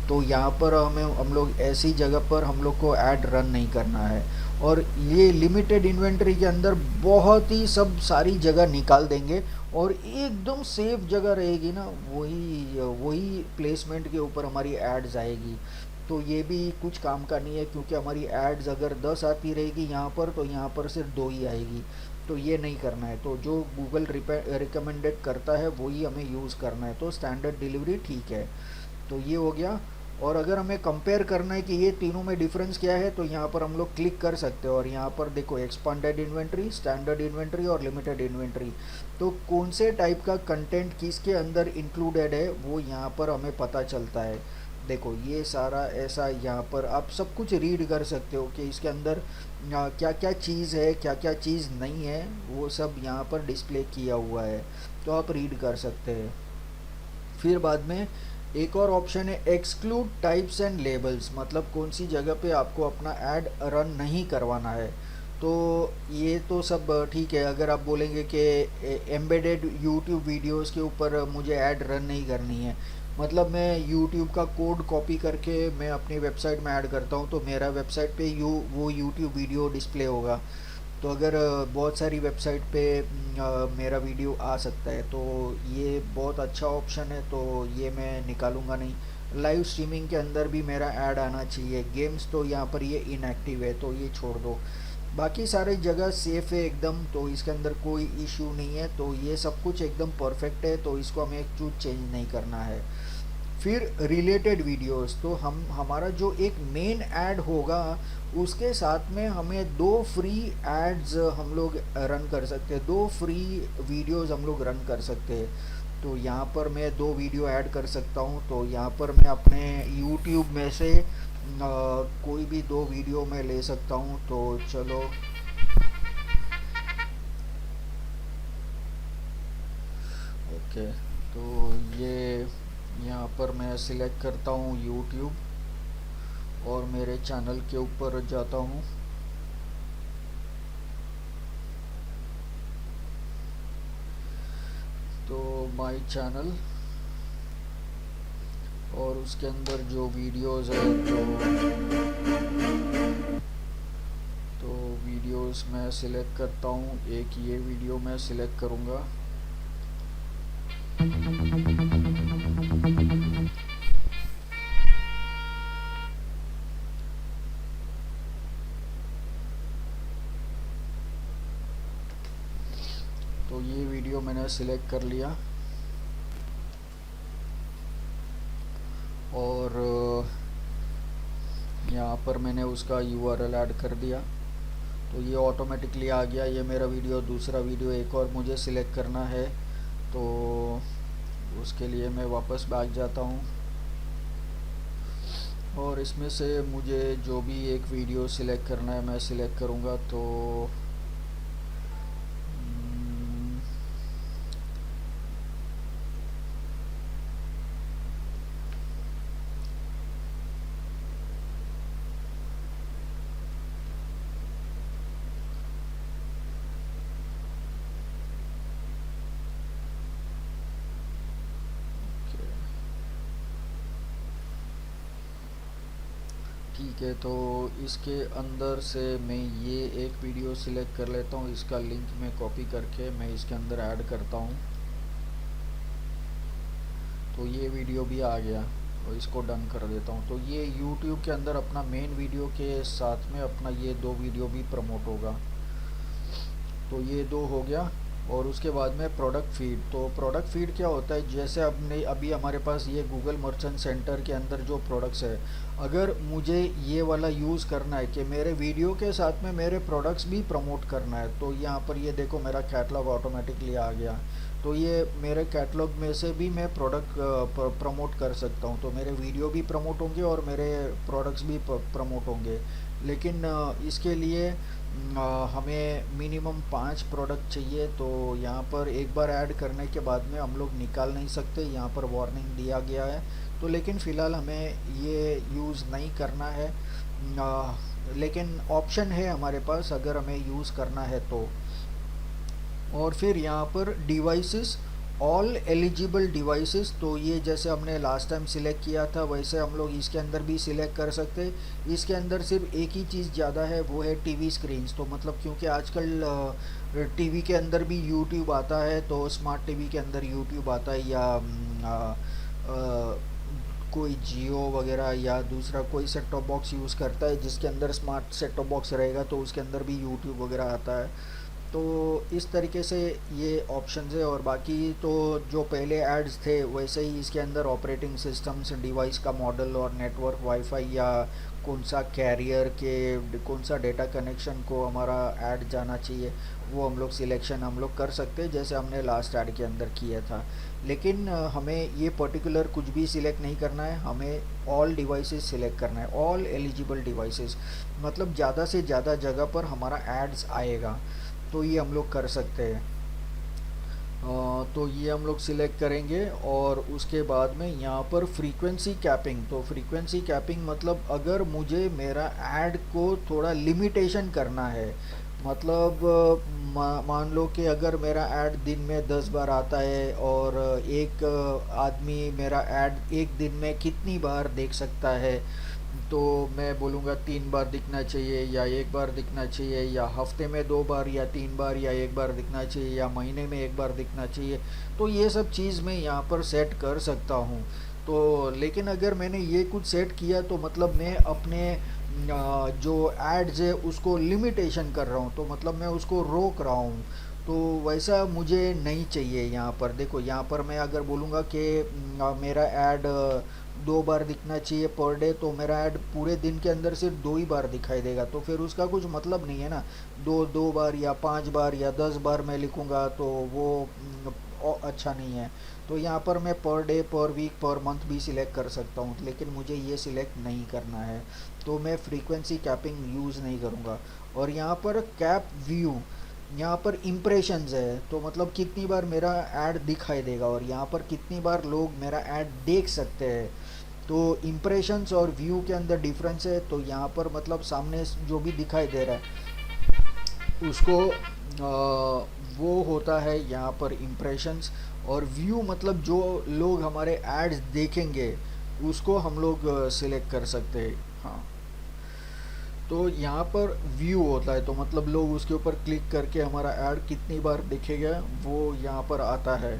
S1: तो यहाँ पर हम लोग ऐसी जगह पर हम लोग को ऐड रन नहीं करना है। और ये लिमिटेड इन्वेंटरी के अंदर बहुत ही सब सारी जगह निकाल देंगे, और एकदम सेफ जगह रहेगी ना, वही प्लेसमेंट के ऊपर हमारी एड्स आएगी। तो ये भी कुछ काम का नहीं है, क्योंकि हमारी एड्स अगर 10 आती रहेगी यहाँ पर, तो यहाँ पर सिर्फ 2 ही आएगी। तो ये नहीं करना है। तो जो गूगल रिकमेंडेड करता है वही हमें यूज़ करना है। तो स्टैंडर्ड डिलीवरी ठीक है। तो ये हो गया। और अगर हमें कंपेयर करना है कि ये तीनों में डिफरेंस क्या है, तो यहाँ पर हम लोग क्लिक कर सकते हैं, और यहाँ पर देखो एक्सपांडेड इन्वेंट्री, स्टैंडर्ड इन्वेंट्री और लिमिटेड इन्वेंट्री। तो कौन से टाइप का कंटेंट किसके अंदर इंक्लूडेड है वो यहाँ पर हमें पता चलता है। देखो ये सारा ऐसा, यहाँ पर आप सब कुछ रीड कर सकते हो कि इसके अंदर क्या क्या चीज़ है, क्या क्या चीज़ नहीं है, वो सब यहाँ पर डिस्प्ले किया हुआ है, तो आप रीड कर सकते हैं। फिर बाद में एक और ऑप्शन है एक्सक्लूड टाइप्स एंड लेबल्स, मतलब कौन सी जगह पे आपको अपना ऐड रन नहीं करवाना है। तो ये तो सब ठीक है। अगर आप बोलेंगे कि एम्बेडेड यूट्यूब वीडियोस के ऊपर मुझे ऐड रन नहीं करनी है, मतलब मैं यूट्यूब का कोड कॉपी करके मैं अपनी वेबसाइट में ऐड करता हूँ, तो मेरा वेबसाइट पे वो यूट्यूब वीडियो डिस्प्ले होगा। तो अगर बहुत सारी वेबसाइट पे मेरा वीडियो आ सकता है, तो ये बहुत अच्छा ऑप्शन है, तो ये मैं निकालूंगा नहीं। लाइव स्ट्रीमिंग के अंदर भी मेरा ऐड आना चाहिए। गेम्स तो यहाँ पर ये इनएक्टिव है, तो ये छोड़ दो। बाकी सारी जगह सेफ है एकदम, तो इसके अंदर कोई इशू नहीं है। तो ये सब कुछ एकदम परफेक्ट है, तो इसको हमें एक चूज चेंज नहीं करना है। फिर रिलेटेड वीडियोस, तो हमारा जो एक मेन ऐड होगा उसके साथ में हमें 2 फ्री एड्स हम लोग रन कर सकते हैं, 2 फ्री वीडियोस हम लोग रन कर सकते हैं। तो यहाँ पर मैं 2 वीडियो ऐड कर सकता हूँ। तो यहाँ पर मैं अपने YouTube में से कोई भी 2 वीडियो मैं ले सकता हूँ। तो चलो ओके, तो ये यहाँ पर मैं सिलेक्ट करता हूँ YouTube और मेरे चैनल के ऊपर जाता हूँ। तो माय चैनल, और उसके अंदर जो वीडियोस है तो वीडियोस मैं सिलेक्ट करता हूँ। एक ये वीडियो मैं सिलेक्ट करूँगा। तो ये वीडियो मैंने सिलेक्ट कर लिया और यहाँ पर मैंने उसका URL ऐड कर दिया, तो ये ऑटोमेटिकली आ गया। ये मेरा वीडियो, दूसरा वीडियो एक और मुझे सिलेक्ट करना है, तो उसके लिए मैं वापस बैक जाता हूँ और इसमें से मुझे जो भी एक वीडियो सिलेक्ट करना है मैं सिलेक्ट करूँगा। तो ठीक है, तो इसके अंदर से मैं ये एक वीडियो सिलेक्ट कर लेता हूँ। इसका लिंक मैं कॉपी करके मैं इसके अंदर ऐड करता हूँ, तो ये वीडियो भी आ गया और इसको डन कर देता हूँ। तो ये YouTube के अंदर अपना मेन वीडियो के साथ में अपना ये 2 वीडियो भी प्रमोट होगा। तो ये 2 हो गया। और उसके बाद में प्रोडक्ट फीड। तो प्रोडक्ट फीड क्या होता है, जैसे अभी हमारे पास ये गूगल मर्चेंट सेंटर के अंदर जो प्रोडक्ट्स है, अगर मुझे ये वाला यूज़ करना है कि मेरे वीडियो के साथ में मेरे प्रोडक्ट्स भी प्रमोट करना है, तो यहाँ पर ये देखो मेरा कैटलॉग ऑटोमेटिकली आ गया। तो ये मेरे कैटलॉग में से भी मैं प्रोडक्ट प्रमोट कर सकता हूँ, तो मेरे वीडियो भी प्रमोट होंगे और मेरे प्रोडक्ट्स भी प्रमोट होंगे। लेकिन इसके लिए हमें मिनिमम 5 प्रोडक्ट चाहिए। तो यहाँ पर एक बार ऐड करने के बाद में हम लोग निकाल नहीं सकते, यहाँ पर वार्निंग दिया गया है। तो लेकिन फ़िलहाल हमें ये यूज़ नहीं करना है, लेकिन ऑप्शन है हमारे पास अगर हमें यूज़ करना है तो। और फिर यहाँ पर डिवाइसेस, ऑल एलिजिबल डिवाइसेस, तो ये जैसे हमने लास्ट टाइम सिलेक्ट किया था वैसे हम लोग इसके अंदर भी सिलेक्ट कर सकते हैं। इसके अंदर सिर्फ एक ही चीज़ ज़्यादा है, वो है टीवी स्क्रीन्स। तो मतलब क्योंकि आजकल टीवी के अंदर भी यूट्यूब आता है, तो स्मार्ट टीवी के अंदर यूट्यूब आता है, या कोई जियो वगैरह या दूसरा कोई सेट टॉप बॉक्स यूज़ करता है जिसके अंदर स्मार्ट सेट टॉप बॉक्स रहेगा, तो उसके अंदर भी यूट्यूब वगैरह आता है। तो इस तरीके से ये ऑप्शन है। और बाकी तो जो पहले एड्स थे वैसे ही इसके अंदर ऑपरेटिंग सिस्टम्स, डिवाइस का मॉडल और नेटवर्क, वाईफाई या कौन सा कैरियर के कौन सा डेटा कनेक्शन को हमारा ऐड जाना चाहिए, वो हम लोग सिलेक्शन हम लोग कर सकते हैं जैसे हमने लास्ट ऐड के अंदर किया था। लेकिन हमें ये पर्टिकुलर कुछ भी सिलेक्ट नहीं करना है, हमें ऑल डिवाइसेस सिलेक्ट करना है, ऑल एलिजिबल डिवाइसेस, मतलब ज़्यादा से ज़्यादा जगह पर हमारा एड्स आएगा। तो ये हम लोग कर सकते हैं। तो ये हम लोग सिलेक्ट करेंगे और उसके बाद में यहाँ पर फ्रीक्वेंसी कैपिंग। तो फ्रीक्वेंसी कैपिंग मतलब अगर मुझे मेरा ऐड को थोड़ा लिमिटेशन करना है, मतलब मान लो कि अगर मेरा ऐड दिन में 10 बार आता है और एक आदमी मेरा ऐड एक दिन में कितनी बार देख सकता है, तो मैं बोलूँगा 3 बार दिखना चाहिए या 1 बार दिखना चाहिए, या हफ्ते में 2 बार या 3 बार या 1 बार दिखना चाहिए, या महीने में 1 बार दिखना चाहिए। तो ये सब चीज़ मैं यहाँ पर सेट कर सकता हूँ। तो लेकिन अगर मैंने ये कुछ सेट किया तो मतलब मैं अपने जो एड्स है उसको लिमिटेशन कर रहा हूँ, तो मतलब मैं उसको रोक रहा हूँ। तो वैसा मुझे नहीं चाहिए। यहाँ पर देखो, यहाँ पर मैं अगर बोलूँगा कि मेरा ऐड 2 बार दिखना चाहिए पर डे, तो मेरा ऐड पूरे दिन के अंदर सिर्फ 2 ही बार दिखाई देगा, तो फिर उसका कुछ मतलब नहीं है ना। 2 बार या 5 बार या 10 बार मैं लिखूँगा तो वो अच्छा नहीं है। तो यहाँ पर मैं पर डे, पर वीक, पर मंथ भी सिलेक्ट कर सकता हूँ, लेकिन मुझे ये सिलेक्ट नहीं करना है, तो मैं फ्रीक्वेंसी कैपिंग यूज़ नहीं करूँगा। और यहाँ पर कैप व्यू, यहाँ पर इम्प्रेशंस है, तो मतलब कितनी बार मेरा ऐड दिखाई देगा और यहाँ पर कितनी बार लोग मेरा ऐड देख सकते हैं। तो इम्प्रेशंस और व्यू के अंदर डिफरेंस है। तो यहाँ पर मतलब सामने जो भी दिखाई दे रहा है उसको वो होता है यहाँ पर इम्प्रेशंस। और व्यू मतलब जो लोग हमारे एड्स देखेंगे उसको हम लोग सिलेक्ट कर सकते हैं। हाँ, तो यहाँ पर व्यू होता है, तो मतलब लोग उसके ऊपर क्लिक करके हमारा ऐड कितनी बार दिखेगा वो यहाँ पर आता है।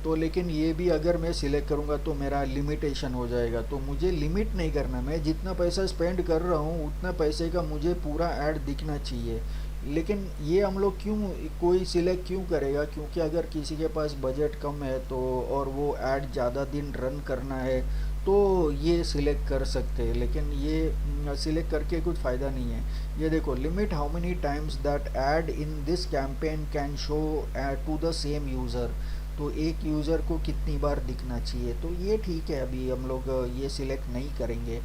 S1: तो लेकिन ये भी अगर मैं सिलेक्ट करूँगा तो मेरा लिमिटेशन हो जाएगा, तो मुझे लिमिट नहीं करना। मैं जितना पैसा स्पेंड कर रहा हूँ उतना पैसे का मुझे पूरा ऐड दिखना चाहिए। लेकिन ये हम लोग क्यों, कोई सिलेक्ट क्यों करेगा? क्योंकि अगर किसी के पास बजट कम है तो, और वो ऐड ज़्यादा दिन रन करना है, तो ये सिलेक्ट कर सकते हैं। लेकिन ये सिलेक्ट करके कुछ फ़ायदा नहीं है। ये देखो, limit how many times that ad in this campaign can show to the same user. तो एक यूज़र को कितनी बार दिखना चाहिए, तो ये ठीक है, अभी हम लोग ये सिलेक्ट नहीं करेंगे।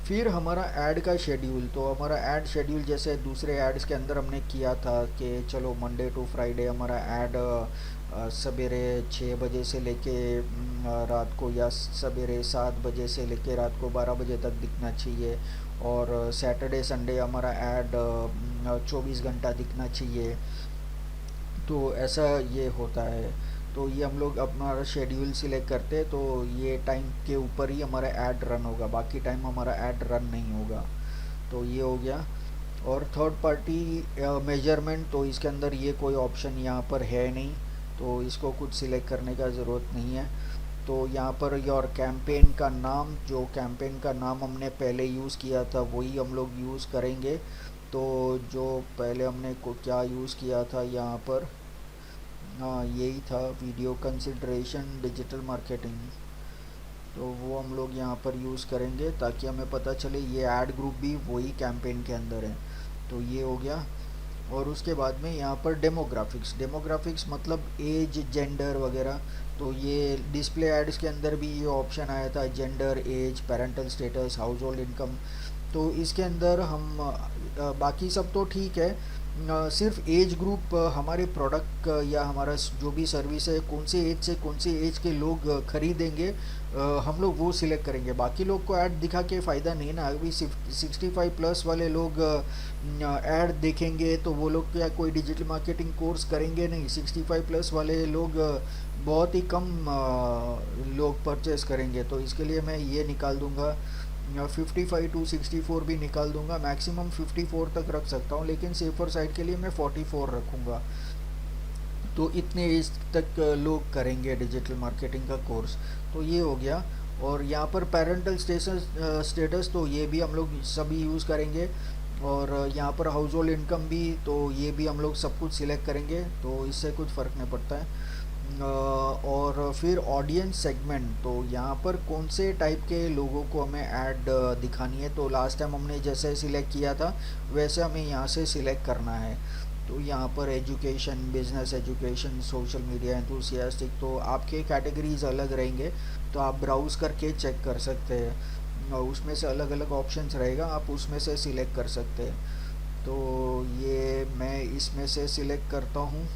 S1: फिर हमारा ऐड का शेड्यूल, तो हमारा ऐड शेड्यूल जैसे दूसरे एड्स के अंदर हमने किया था कि चलो मंडे टू फ्राइडे हमारा ऐड सवेरे 6 बजे से लेके रात को, या सवेरे 7 बजे से लेके रात को 12 बजे तक दिखना चाहिए। और सैटरडे संडे हमारा ऐड 24 घंटा दिखना चाहिए। तो ऐसा ये होता है। तो ये हम लोग हमारा शेड्यूल सिलेक्ट करते हैं, तो ये टाइम के ऊपर ही हमारा ऐड रन होगा, बाकी टाइम हमारा ऐड रन नहीं होगा। तो ये हो गया। और थर्ड पार्टी मेजरमेंट, तो इसके अंदर ये कोई ऑप्शन यहाँ पर है नहीं, तो इसको कुछ सिलेक्ट करने का ज़रूरत नहीं है। तो यहाँ पर योर कैंपेन का नाम, जो कैंपेन का नाम हमने पहले यूज़ किया था वही हम लोग यूज़ करेंगे। तो जो पहले हमने को क्या यूज़ किया था यहाँ पर, हाँ यही था, वीडियो कंसिडरेशन डिजिटल मार्केटिंग। तो वो हम लोग यहाँ पर यूज़ करेंगे ताकि हमें पता चले ये ऐड ग्रुप भी वही कैंपेन के अंदर है। तो ये हो गया। और उसके बाद में यहाँ पर डेमोग्राफिक्स, डेमोग्राफिक्स मतलब एज, जेंडर वगैरह। तो ये डिस्प्ले एड्स के अंदर भी ये ऑप्शन आया था, gender, age, parental status, household income. तो इसके अंदर हम बाकी सब तो ठीक है, सिर्फ एज ग्रुप, हमारे प्रोडक्ट या हमारा जो भी सर्विस है कौन से एज से कौन से एज के लोग खरीदेंगे, हम लोग वो सिलेक्ट करेंगे। बाकी लोग को ऐड दिखा के फ़ायदा नहीं है ना। अभी 65+ वाले लोग ऐड देखेंगे तो वो लोग क्या कोई डिजिटल मार्केटिंग कोर्स करेंगे नहीं। 65+ वाले लोग बहुत ही कम लोग परचेस करेंगे। तो इसके लिए मैं ये निकाल दूंगा, 55 to 64 भी निकाल दूंगा। मैक्सिमम 54 तक रख सकता हूँ, लेकिन सेफर साइड के लिए मैं 44 रखूँगा। तो इतने एज तक लोग करेंगे डिजिटल मार्केटिंग का कोर्स। तो ये हो गया। और यहाँ पर पेरेंटल स्टेटस तो ये भी हम लोग सभी यूज़ करेंगे। और यहाँ पर हाउस होल्ड इनकम भी, तो ये भी हम लोग सब कुछ सिलेक्ट करेंगे, तो इससे कुछ फ़र्क नहीं पड़ता है। और फिर ऑडियंस सेगमेंट, तो यहाँ पर कौन से टाइप के लोगों को हमें ऐड दिखानी है, तो लास्ट टाइम हमने जैसे सिलेक्ट किया था वैसे हमें यहाँ से सिलेक्ट करना है। तो यहाँ पर education, business education, social media enthusiastic, तो आपके कैटेगरीज अलग रहेंगे, तो आप ब्राउज़ करके चेक कर सकते हैं। और उसमें से अलग अलग ऑप्शंस रहेगा, आप उसमें से सिलेक्ट कर सकते हैं। तो ये मैं इसमें से सिलेक्ट करता हूँ,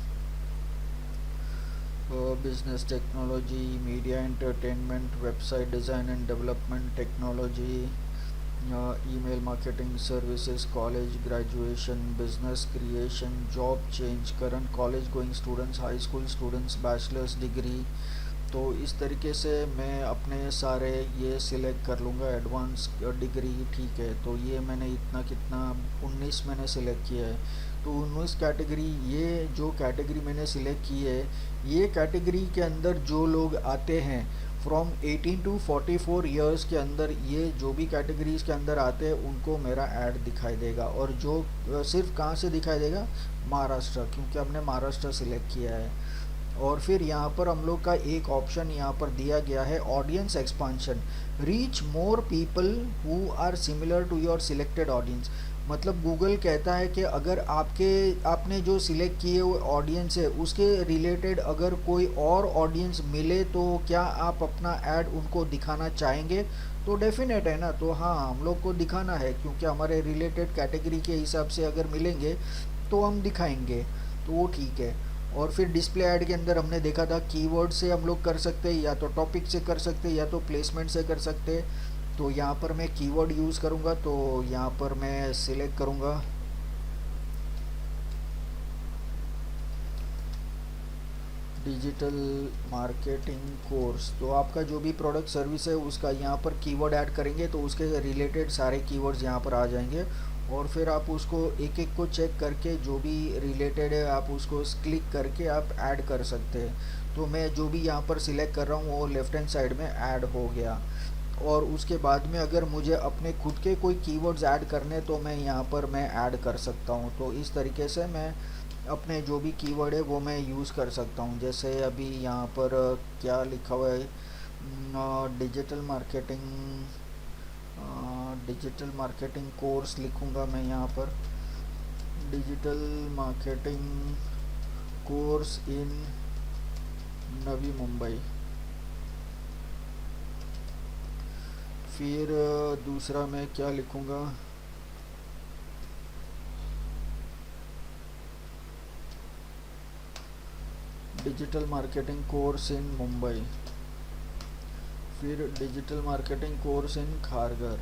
S1: business technology, media entertainment, website design and development technology, email marketing services, college graduation, business creation, job change, current college going students, high school students, bachelors degree. तो इस तरीके से मैं अपने सारे ये सिलेक्ट कर लूँगा। एडवांस डिग्री ठीक है, तो ये मैंने इतना कितना 19 मैंने सिलेक्ट किया है। तो 19 कैटेगरी, ये जो कैटेगरी मैंने सिलेक्ट की है, ये कैटेगरी के अंदर जो लोग आते हैं फ्रॉम 18 to 44 ईयर्स के अंदर, ये जो भी कैटेगरीज के अंदर आते हैं उनको मेरा ऐड दिखाई देगा। और जो सिर्फ कहाँ से दिखाई देगा, महाराष्ट्र, क्योंकि हमने महाराष्ट्र सिलेक्ट किया है। और फिर यहाँ पर हम लोग का एक ऑप्शन यहाँ पर दिया गया है, audience expansion, reach more people who are similar to your selected audience. मतलब गूगल कहता है कि अगर आपने जो सिलेक्ट किए हुए ऑडियंस है उसके रिलेटेड अगर कोई और ऑडियंस मिले तो क्या आप अपना ऐड उनको दिखाना चाहेंगे? तो डेफिनेट है ना, तो हाँ हम लोग को दिखाना है, क्योंकि हमारे रिलेटेड कैटेगरी के हिसाब से अगर मिलेंगे तो हम दिखाएंगे, तो वो ठीक है। और फिर डिस्प्ले ऐड के अंदर हमने देखा था कीवर्ड से हम लोग कर सकते हैं, या तो टॉपिक से कर सकते हैं, या तो प्लेसमेंट से कर सकते हैं। तो यहाँ पर मैं कीवर्ड यूज़ करूँगा, तो यहाँ पर मैं सिलेक्ट करूँगा डिजिटल मार्केटिंग कोर्स, तो आपका जो भी प्रोडक्ट सर्विस है उसका यहाँ पर कीवर्ड ऐड करेंगे तो उसके रिलेटेड सारे कीवर्ड्स यहाँ पर आ जाएंगे, और फिर आप उसको एक एक को चेक करके जो भी रिलेटेड है आप उसको क्लिक करके आप ऐड कर सकते हैं। तो मैं जो भी यहाँ पर सिलेक्ट कर रहा हूँ वो लेफ्ट हैंड साइड में ऐड हो गया। और उसके बाद में अगर मुझे अपने खुद के कोई कीवर्ड्स ऐड करने तो मैं यहाँ पर मैं ऐड कर सकता हूँ। तो इस तरीके से मैं अपने जो भी कीवर्ड है वो मैं यूज़ कर सकता हूँ। जैसे अभी यहाँ पर क्या लिखा हुआ है, digital marketing, digital marketing course लिखूँगा मैं यहाँ पर, digital marketing course in Navi Mumbai. फिर दूसरा मैं क्या लिखूँगा, digital marketing course in Mumbai, फिर digital marketing course in Kharghar.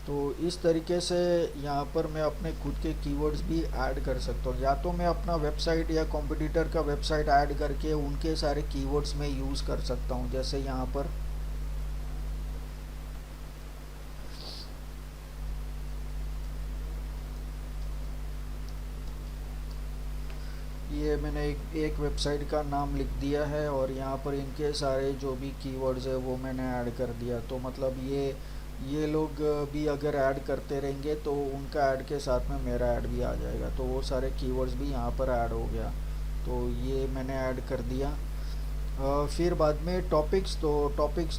S1: तो इस तरीके से यहाँ पर मैं अपने खुद के कीवर्ड्स भी ऐड कर सकता हूँ, या तो मैं अपना वेबसाइट या कॉम्पिटिटर का वेबसाइट ऐड करके उनके सारे कीवर्ड्स में यूज़ कर सकता हूँ। जैसे यहाँ पर ये मैंने एक वेबसाइट का नाम लिख दिया है और यहाँ पर इनके सारे जो भी कीवर्ड्स है वो मैंने ऐड कर दिया। तो मतलब ये लोग भी अगर ऐड करते रहेंगे तो उनका ऐड के साथ में मेरा ऐड भी आ जाएगा, तो वो सारे कीवर्ड्स भी यहाँ पर ऐड हो गया। तो ये मैंने ऐड कर दिया। फिर बाद में टॉपिक्स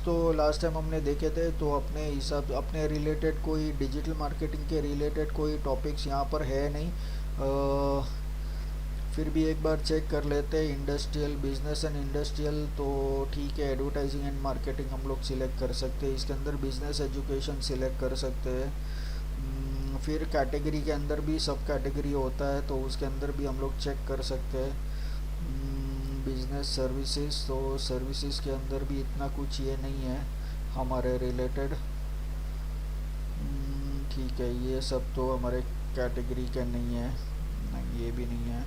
S1: तो लास्ट टाइम हमने देखे थे, तो अपने हिसाब अपने रिलेटेड कोई डिजिटल मार्केटिंग के रिलेटेड कोई टॉपिक्स यहाँ पर है नहीं। फिर भी एक बार चेक कर लेते हैं, इंडस्ट्रियल, बिजनेस एंड इंडस्ट्रियल, तो ठीक है। एडवर्टाइजिंग एंड मार्केटिंग हम लोग सिलेक्ट कर सकते हैं, इसके अंदर बिजनेस एजुकेशन सिलेक्ट कर सकते हैं। फिर कैटेगरी के अंदर भी सब कैटेगरी होता है तो उसके अंदर भी हम लोग चेक कर सकते हैं। बिजनेस सर्विसेज, तो सर्विसेज के अंदर भी इतना कुछ ये नहीं है हमारे रिलेटेड। ठीक है, ये सब तो हमारे कैटेगरी के नहीं है, नहीं ये भी नहीं है।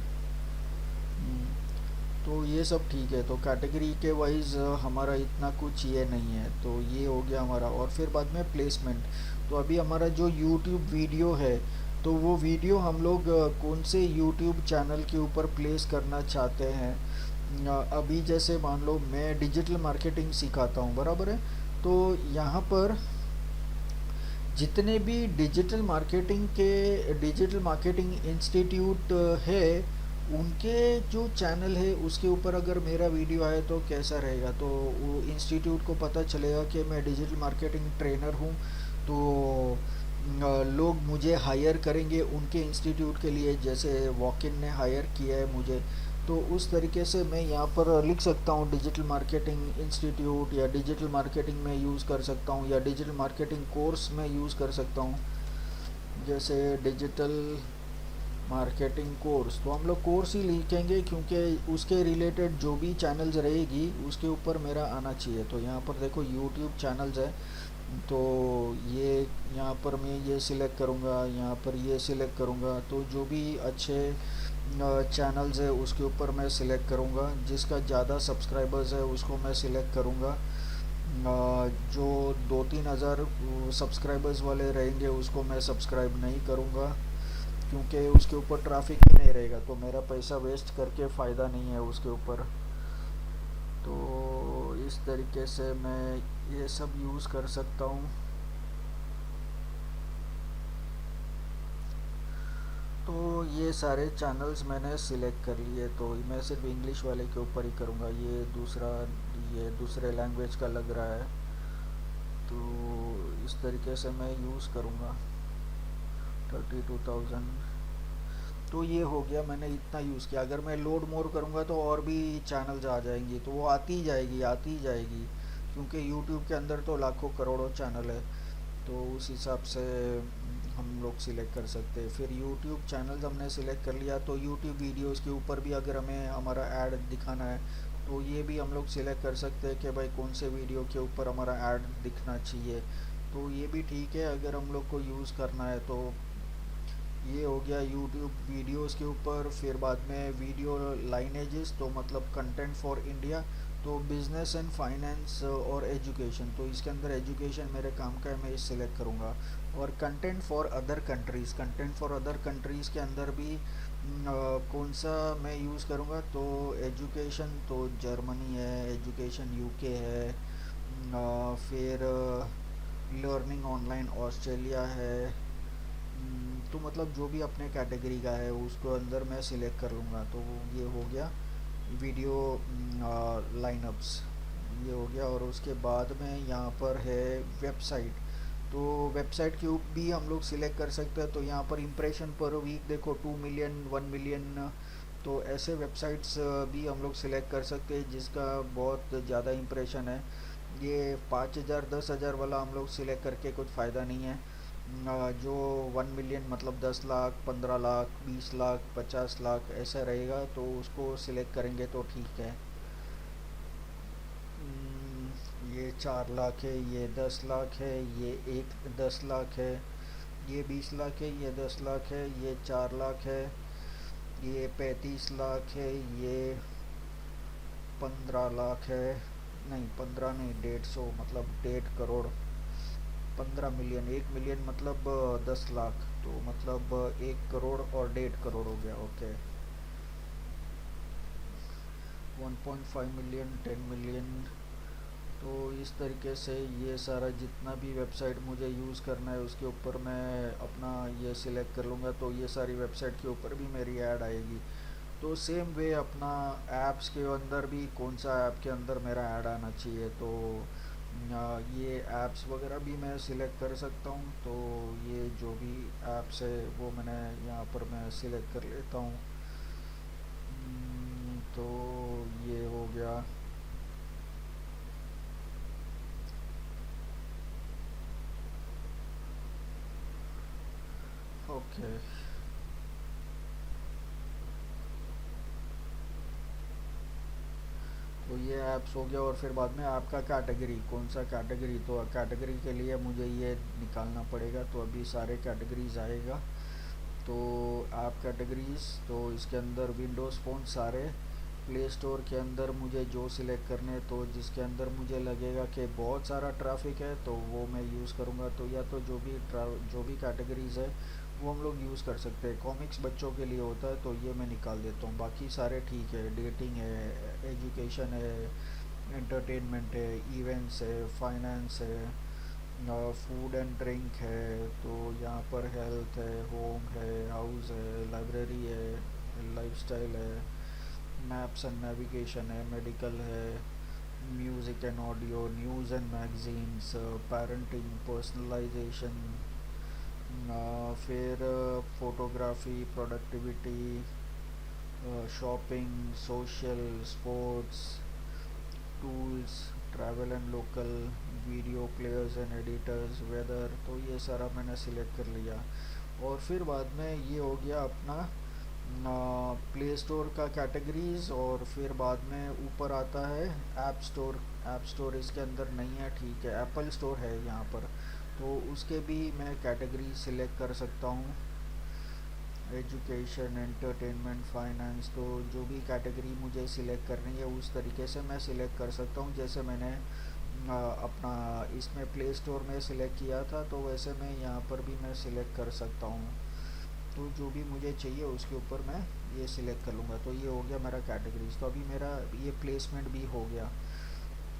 S1: तो ये सब ठीक है, तो कैटेगरी के वाइज हमारा इतना कुछ ये नहीं है, तो ये हो गया हमारा। और फिर बाद में प्लेसमेंट, तो अभी हमारा जो यूट्यूब वीडियो है तो वो वीडियो हम लोग कौन से यूट्यूब चैनल के ऊपर प्लेस करना चाहते हैं। अभी जैसे मान लो मैं डिजिटल मार्केटिंग सिखाता हूँ, बराबर है, तो यहाँ पर जितने भी डिजिटल मार्केटिंग इंस्टीट्यूट है उनके जो चैनल है उसके ऊपर अगर मेरा वीडियो आए तो कैसा रहेगा, तो वो इंस्टीट्यूट को पता चलेगा कि मैं डिजिटल मार्केटिंग ट्रेनर हूँ, तो लोग मुझे हायर करेंगे उनके इंस्टीट्यूट के लिए, जैसे वॉक इन ने हायर किया है मुझे। तो उस तरीके से मैं यहाँ पर लिख सकता हूँ डिजिटल मार्केटिंग इंस्टीट्यूट, या डिजिटल मार्केटिंग में यूज़ कर सकता हूँ, या डिजिटल मार्केटिंग कोर्स में यूज़ कर सकता हूँ। जैसे डिजिटल मार्केटिंग कोर्स, तो हम लोग कोर्स ही लिखेंगे क्योंकि उसके रिलेटेड जो भी चैनल्स रहेगी उसके ऊपर मेरा आना चाहिए। तो यहाँ पर देखो यूट्यूब चैनल्स है, तो ये यहाँ पर मैं ये सिलेक्ट करूँगा, यहाँ पर ये सिलेक्ट करूँगा, तो जो भी अच्छे चैनल्स है उसके ऊपर मैं सिलेक्ट करूँगा, जिसका ज़्यादा सब्सक्राइबर्स है उसको मैं सिलेक्ट करूँगा। जो 2-3 हज़ार सब्सक्राइबर्स वाले रहेंगे उसको मैं सब्सक्राइब नहीं करूँगा, क्योंकि उसके ऊपर ट्रैफिक ही नहीं रहेगा, तो मेरा पैसा वेस्ट करके फ़ायदा नहीं है उसके ऊपर। तो इस तरीके से मैं ये सब यूज़ कर सकता हूँ। तो ये सारे चैनल्स मैंने सिलेक्ट कर लिए, तो मैं सिर्फ इंग्लिश वाले के ऊपर ही करूँगा। ये दूसरे लैंग्वेज का लग रहा है, तो इस तरीके से मैं यूज़ करूँगा। 32,000, तो ये हो गया, मैंने इतना यूज़ किया। अगर मैं लोड मोर करूँगा तो और भी चैनल्स आ जाएंगी, तो वो आती ही जाएगी, क्योंकि यूट्यूब के अंदर तो लाखों करोड़ों चैनल है, तो उस हिसाब से हम लोग सिलेक्ट कर सकते हैं। फिर यूट्यूब चैनल्स हमने सिलेक्ट कर लिया, तो यूट्यूब वीडियोस के ऊपर भी अगर हमें हमारा ऐड दिखाना है तो ये भी हम लोग सिलेक्ट कर सकते हैं कि भाई कौन से वीडियो के ऊपर हमारा ऐड दिखना चाहिए। तो ये भी ठीक है अगर हम लोग को यूज़ करना है तो। ये हो गया यूट्यूब वीडियोस के ऊपर। फिर बाद में वीडियो लाइनेजेस, तो मतलब कंटेंट फॉर इंडिया, तो बिजनेस एंड फाइनेंस और एजुकेशन, तो इसके अंदर एजुकेशन मेरे काम का है, मैं इस सिलेक्ट करूँगा। और content for other countries, content for other countries के अंदर भी कौन सा मैं यूज़ करूँगा, तो एजुकेशन तो जर्मनी है, एजुकेशन यूके है, फिर लर्निंग ऑनलाइन ऑस्ट्रेलिया है। तो मतलब जो भी अपने कैटेगरी का है उसको अंदर मैं सिलेक्ट कर लूँगा। तो ये हो गया वीडियो लाइनअप्स, ये हो गया। और उसके बाद में यहाँ पर है वेबसाइट, तो वेबसाइट के ऊपर भी हम लोग सिलेक्ट कर सकते हैं। तो यहाँ पर इम्प्रेशन पर वीक देखो 2 मिलियन, 1 मिलियन, तो ऐसे वेबसाइट्स भी हम लोग सिलेक्ट कर सकते हैं जिसका बहुत ज़्यादा इम्प्रेशन है। ये 5,000 10,000 वाला हम लोग सिलेक्ट करके कुछ फ़ायदा नहीं है। जो 1 मिलियन मतलब 10 लाख, 15 लाख, 20 लाख, 50 लाख ऐसा रहेगा, तो उसको सिलेक्ट करेंगे तो ठीक है। ये 4 लाख है, ये 10 लाख है, ये एक 10 लाख है, ये 20 लाख है, ये 10 लाख है, ये 4 लाख है, ये 35 लाख है, ये 15 लाख है, नहीं 15 नहीं, 150 मतलब 1.5 करोड़, 15 मिलियन, 1 मिलियन मतलब 10 लाख, तो मतलब 1 करोड़ और 1.5 करोड़ हो गया। Okay, 1.5 million, 10 million. तो इस तरीके से ये सारा जितना भी वेबसाइट मुझे यूज़ करना है उसके ऊपर मैं अपना ये सिलेक्ट कर लूँगा, तो ये सारी वेबसाइट के ऊपर भी मेरी ऐड आएगी। तो सेम वे अपना ऐप्स के अंदर भी कौन सा ऐप के अंदर मेरा ऐड आना चाहिए, तो ये ऐप्स वगैरह भी मैं सिलेक्ट कर सकता हूँ। तो ये जो भी ऐप्स है वो मैंने यहाँ पर मैं सिलेक्ट कर लेता हूँ। तो ये हो गया। ओके, तो ये ऐप्स हो गया। और फिर बाद में आपका कैटेगरी कौन सा कैटेगरी, तो कैटेगरी के लिए मुझे ये निकालना पड़ेगा। तो अभी सारे कैटेगरीज आएगा, तो ऐप कैटेगरीज, तो इसके अंदर विंडोज़ फ़ोन सारे, प्ले स्टोर के अंदर मुझे जो सिलेक्ट करने, तो जिसके अंदर मुझे लगेगा कि बहुत सारा ट्रैफिक है तो वो मैं यूज़ करूँगा। तो या तो जो भी कैटेगरीज़ है वो हम लोग यूज़ कर सकते हैं। कॉमिक्स बच्चों के लिए होता है तो ये मैं निकाल देता हूँ, बाकी सारे ठीक है। डेटिंग है, एजुकेशन है, एंटरटेनमेंट है, इवेंट्स है, फाइनेंस है, फूड एंड ड्रिंक है, तो यहाँ पर हेल्थ है, होम है, हाउस है, लाइब्रेरी है, लाइफस्टाइल है, मैप्स एंड नेविगेशन है, मेडिकल है, music and audio, news and magazines, parenting, personalisation, फिर photography, productivity, shopping, social, sports, tools, travel and local, video players and editors, weather, तो ये सारा मैंने सिलेक्ट कर लिया। और फिर बाद में ये हो गया अपना प्ले स्टोर का कैटेगरीज। और फिर बाद में ऊपर आता है ऐप स्टोर। ऐप स्टोर इसके अंदर नहीं है, ठीक है, एप्पल स्टोर है यहाँ पर, तो उसके भी मैं कैटेगरी सिलेक्ट कर सकता हूँ। एजुकेशन, एंटरटेनमेंट, फाइनेंस, तो जो भी कैटेगरी मुझे सिलेक्ट करनी है उस तरीके से मैं सिलेक्ट कर सकता हूँ। जैसे मैंने अपना इसमें प्ले स्टोर में सिलेक्ट किया था, तो वैसे मैं यहाँ पर भी मैं सिलेक्ट कर सकता हूँ। तो जो भी मुझे चाहिए उसके ऊपर मैं ये सिलेक्ट कर लूँगा। तो ये हो गया मेरा कैटेगरीज। तो अभी मेरा ये प्लेसमेंट भी हो गया।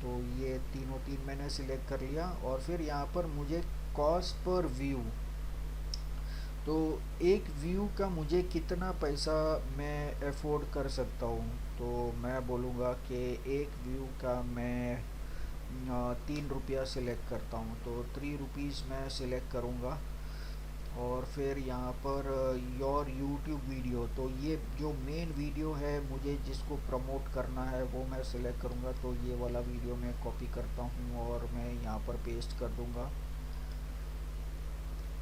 S1: तो ये तीन मैंने सिलेक्ट कर लिया। और फिर यहाँ पर मुझे कॉस्ट पर व्यू, तो एक व्यू का मुझे कितना पैसा मैं अफोर्ड कर सकता हूँ, तो मैं बोलूँगा कि एक व्यू का मैं 3 रुपया सिलेक्ट करता हूँ। तो 3 रुपीज़ मैं सिलेक्ट करूँगा। और फिर यहाँ पर योर यूट्यूब वीडियो, तो ये जो मेन वीडियो है मुझे जिसको प्रमोट करना है वो मैं सिलेक्ट करूँगा। तो ये वाला वीडियो मैं कॉपी करता हूँ और मैं यहाँ पर पेस्ट कर दूँगा।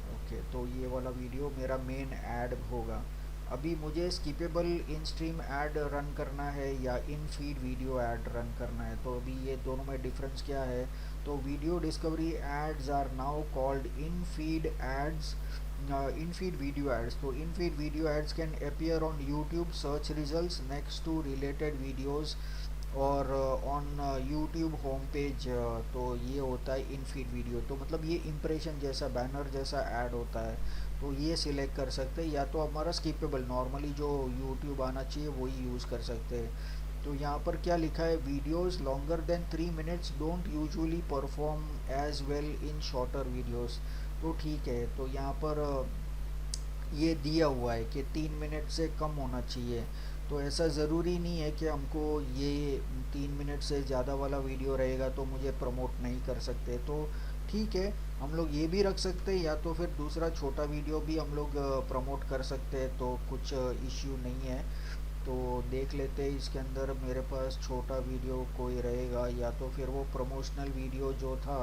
S1: ओके, तो ये वाला वीडियो मेरा मेन ऐड होगा। अभी मुझे स्किपेबल इन स्ट्रीम ऐड रन करना है या इन फीड वीडियो ऐड रन करना है, तो अभी ये दोनों में डिफरेंस क्या है। तो video discovery ads are now called in feed ads in feed video ads. तो in feed video ads can appear on YouTube search results next to related videos और ऑन यूट्यूब होम पेज। तो ये होता है इन feed video. तो मतलब ये impression जैसा बैनर जैसा ऐड होता है। तो ये सिलेक्ट कर सकते हैं, या तो हमारा स्किपेबल नॉर्मली जो यूट्यूब आना चाहिए वही यूज़ कर सकते हैं। तो यहाँ पर क्या लिखा है, videos longer than 3 minutes don't usually perform as well in shorter videos. तो ठीक है, तो यहाँ पर ये दिया हुआ है कि 3 मिनट से कम होना चाहिए। तो ऐसा ज़रूरी नहीं है कि हमको ये 3 मिनट से ज़्यादा वाला वीडियो रहेगा तो मुझे प्रमोट नहीं कर सकते। तो ठीक है, हम लोग ये भी रख सकते हैं, या तो फिर दूसरा छोटा वीडियो भी हम लोग प्रमोट कर सकते हैं। तो कुछ इश्यू नहीं है। तो देख लेते हैं इसके अंदर मेरे पास छोटा वीडियो कोई रहेगा, या तो फिर वो प्रमोशनल वीडियो जो था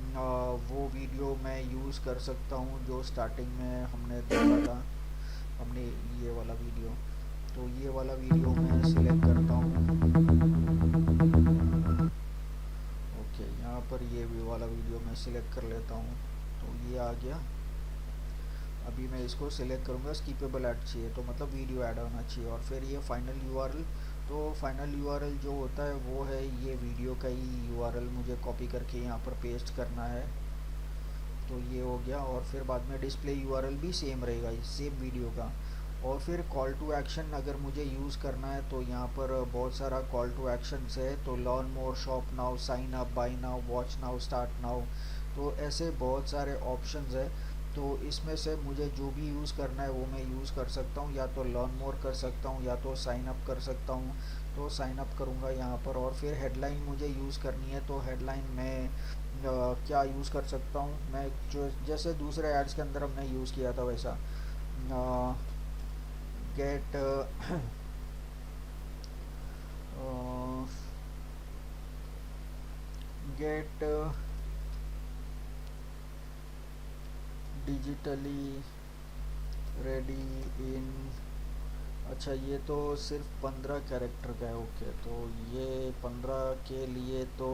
S1: वो वीडियो मैं यूज़ कर सकता हूँ जो स्टार्टिंग में हमने देखा था, हमने ये वाला वीडियो। तो ये वाला वीडियो मैं सिलेक्ट करता हूँ। ओके, यहाँ पर ये भी वाला वीडियो मैं सिलेक्ट कर लेता हूँ। तो ये आ गया। अभी मैं इसको सिलेक्ट करूँगा, स्किपेबल ऐड चाहिए तो मतलब वीडियो ऐड होना चाहिए। और फिर ये फाइनल यूआरएल। तो फाइनल यूआरएल जो होता है वो है ये वीडियो का ही यूआरएल मुझे कॉपी करके यहाँ पर पेस्ट करना है। तो ये हो गया। और फिर बाद में डिस्प्ले यूआरएल भी सेम रहेगा, सेम वीडियो का। और फिर कॉल टू एक्शन अगर मुझे यूज़ करना है तो यहाँ पर बहुत सारा कॉल टू एक्शंस है। तो learn more, shop now, sign up, buy now, watch now, start now. तो ऐसे बहुत सारे ऑप्शंस है। तो इसमें से मुझे जो भी यूज़ करना है वो मैं यूज़ कर सकता हूँ, या तो लर्न मोर कर सकता हूँ या तो साइन अप कर सकता हूँ। तो साइन अप करूँगा यहाँ पर। और फिर हेडलाइन मुझे यूज़ करनी है, तो हेडलाइन में क्या यूज़ कर सकता हूँ मैं, जो जैसे दूसरे एड्स के अंदर हमने यूज़ किया था वैसा, get get digitally ready in. अच्छा, ये तो सिर्फ 15 कैरेक्टर का है। ओके, तो ये 15 के लिए तो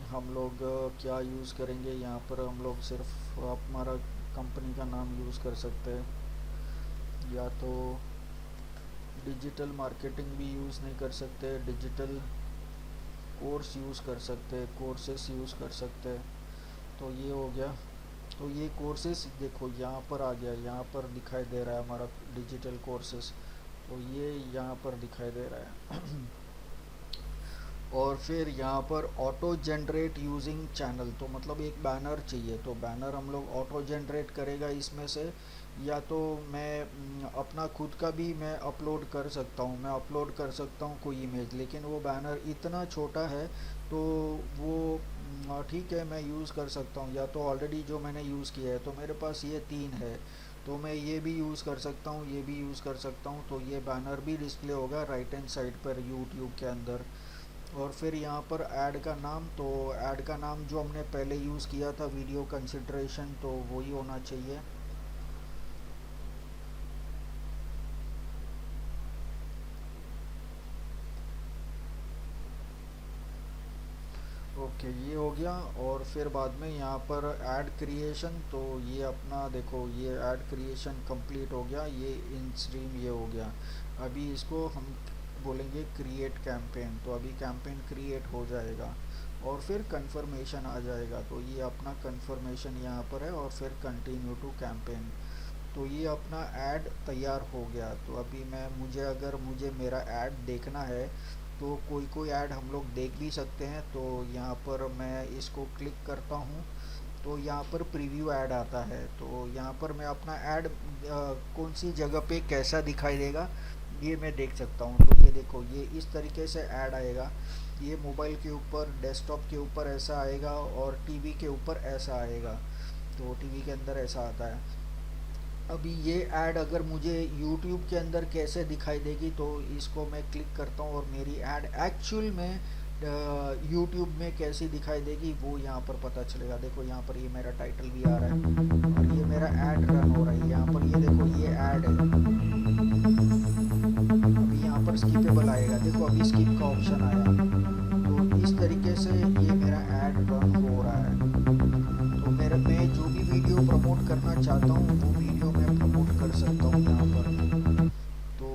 S1: हम लोग क्या यूज़ करेंगे, यहाँ पर हम लोग सिर्फ हमारा कंपनी का नाम यूज़ कर सकते हैं, या तो डिजिटल मार्केटिंग भी यूज़ नहीं कर सकते, डिजिटल कोर्स यूज़ कर सकते हैं, कोर्सेस यूज़ कर सकते हैं। तो ये हो गया। तो ये कोर्सेस देखो यहाँ पर आ गया, यहाँ पर दिखाई दे रहा है हमारा डिजिटल कोर्सेस। तो ये यहाँ पर दिखाई दे रहा है। और फिर यहाँ पर ऑटो जनरेट यूजिंग चैनल। तो मतलब एक बैनर चाहिए, तो बैनर हम लोग ऑटो जनरेट करेगा इसमें से, या तो मैं अपना खुद का भी मैं अपलोड कर सकता हूँ। मैं अपलोड कर सकता हूँ कोई इमेज, लेकिन वो बैनर इतना छोटा है तो वो ठीक है, मैं यूज़ कर सकता हूँ। या तो ऑलरेडी जो मैंने यूज़ किया है, तो मेरे पास ये 3 है, तो मैं ये भी यूज़ कर सकता हूँ, ये भी यूज़ कर सकता हूँ। तो ये बैनर भी डिस्प्ले होगा राइट हैंड साइड पर यूट्यूब के अंदर। और फिर यहाँ पर ऐड का नाम, तो ऐड का नाम जो हमने पहले यूज़ किया था वीडियो कंसिडरेशन, तो वही होना चाहिए। ओके, ये हो गया। और फिर बाद में यहाँ पर ऐड क्रिएशन, तो ये अपना देखो ये ऐड क्रिएशन कंप्लीट हो गया, ये इन स्ट्रीम ये हो गया। अभी इसको हम बोलेंगे क्रिएट कैंपेन। तो अभी कैंपेन क्रिएट हो जाएगा और फिर कंफर्मेशन आ जाएगा। तो ये अपना कंफर्मेशन यहाँ पर है, और फिर कंटिन्यू टू कैंपेन। तो ये अपना ऐड तैयार हो गया। तो अभी मैं अगर मुझे मेरा ऐड देखना है तो कोई कोई ऐड हम लोग देख भी सकते हैं। तो यहाँ पर मैं इसको क्लिक करता हूँ, तो यहाँ पर प्रीव्यू ऐड आता है। तो यहाँ पर मैं अपना ऐड कौन सी जगह पे कैसा दिखाई देगा ये मैं देख सकता हूँ। तो ये देखो, ये इस तरीके से ऐड आएगा। ये मोबाइल के ऊपर, डेस्कटॉप के ऊपर ऐसा आएगा, और टीवी के ऊपर ऐसा आएगा। तो टीवी के अंदर ऐसा आता है। अभी ये ऐड अगर मुझे YouTube के अंदर कैसे दिखाई देगी, तो इसको मैं क्लिक करता हूँ और मेरी ऐड एक्चुअल में YouTube में कैसी दिखाई देगी वो यहाँ पर पता चलेगा। देखो यहाँ पर ये मेरा टाइटल भी आ रहा है और ये मेरा ऐड रन हो रहा है। यहाँ पर ये देखो, ये ऐड है। अभी यहाँ पर स्किपेबल आएगा, देखो अभी स्किप का ऑप्शन आया। तो इस तरीके से ये मेरा ऐड रन हो रहा है। तो मेरे मैं जो भी वीडियो प्रमोट करना चाहता हूँ वो वीडियो मैं प्रमोट कर सकता हूँ यहाँ पर। तो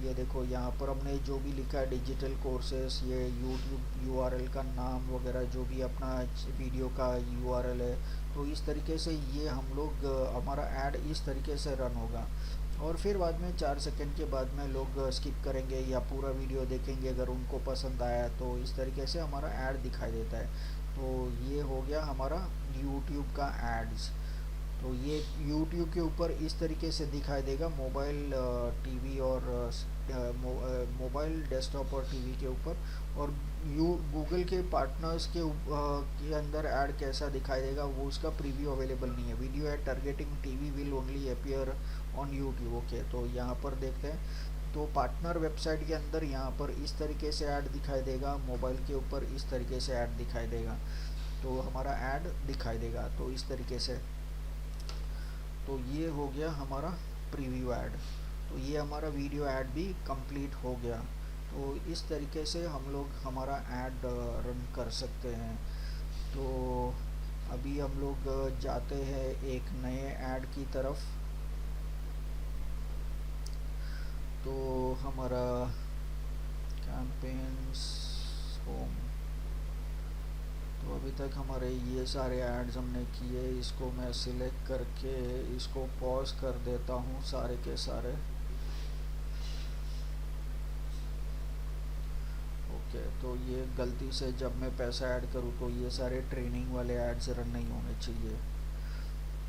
S1: ये देखो यहाँ पर हमने जो भी लिखा है डिजिटल कोर्सेस, ये यूट्यूब यूआरएल का नाम वगैरह जो भी अपना वीडियो का यूआरएल है, तो इस तरीके से ये हम लोग हमारा ऐड इस तरीके से रन होगा। और फिर बाद में 4 सेकंड के बाद में लोग स्किप करेंगे या पूरा वीडियो देखेंगे, अगर उनको पसंद आया तो इस तरीके से हमारा ऐड दिखाई देता है। तो ये हो गया हमारा यूट्यूब का एड्स। तो ये YouTube के ऊपर इस तरीके से दिखाई देगा, मोबाइल टीवी और मोबाइल डेस्कटॉप और टीवी के ऊपर। और गूगल के पार्टनर्स के अंदर ऐड कैसा दिखाई देगा वो उसका प्रीव्यू अवेलेबल नहीं है। Video add targeting TV will only appear on YouTube. Okay, तो यहाँ पर देखते हैं। तो पार्टनर वेबसाइट के अंदर यहाँ पर इस तरीके से ऐड दिखाई देगा, मोबाइल के ऊपर इस तरीके से ऐड दिखाई देगा, तो हमारा ऐड दिखाई देगा तो इस तरीके से। तो ये हो गया हमारा प्रीव्यू ऐड। तो ये हमारा वीडियो ऐड भी कंप्लीट हो गया। तो इस तरीके से हम लोग हमारा ऐड रन कर सकते हैं। तो अभी हम लोग जाते हैं एक नए ऐड की तरफ। तो हमारा कैंपेन्स होम, तो अभी तक हमारे ये सारे ऐड्स हमने किए। इसको मैं सिलेक्ट करके इसको पॉज कर देता हूँ सारे के सारे। ओके, तो ये गलती से जब मैं पैसा ऐड करूँ तो ये सारे ट्रेनिंग वाले ऐड्स रन नहीं होने चाहिए।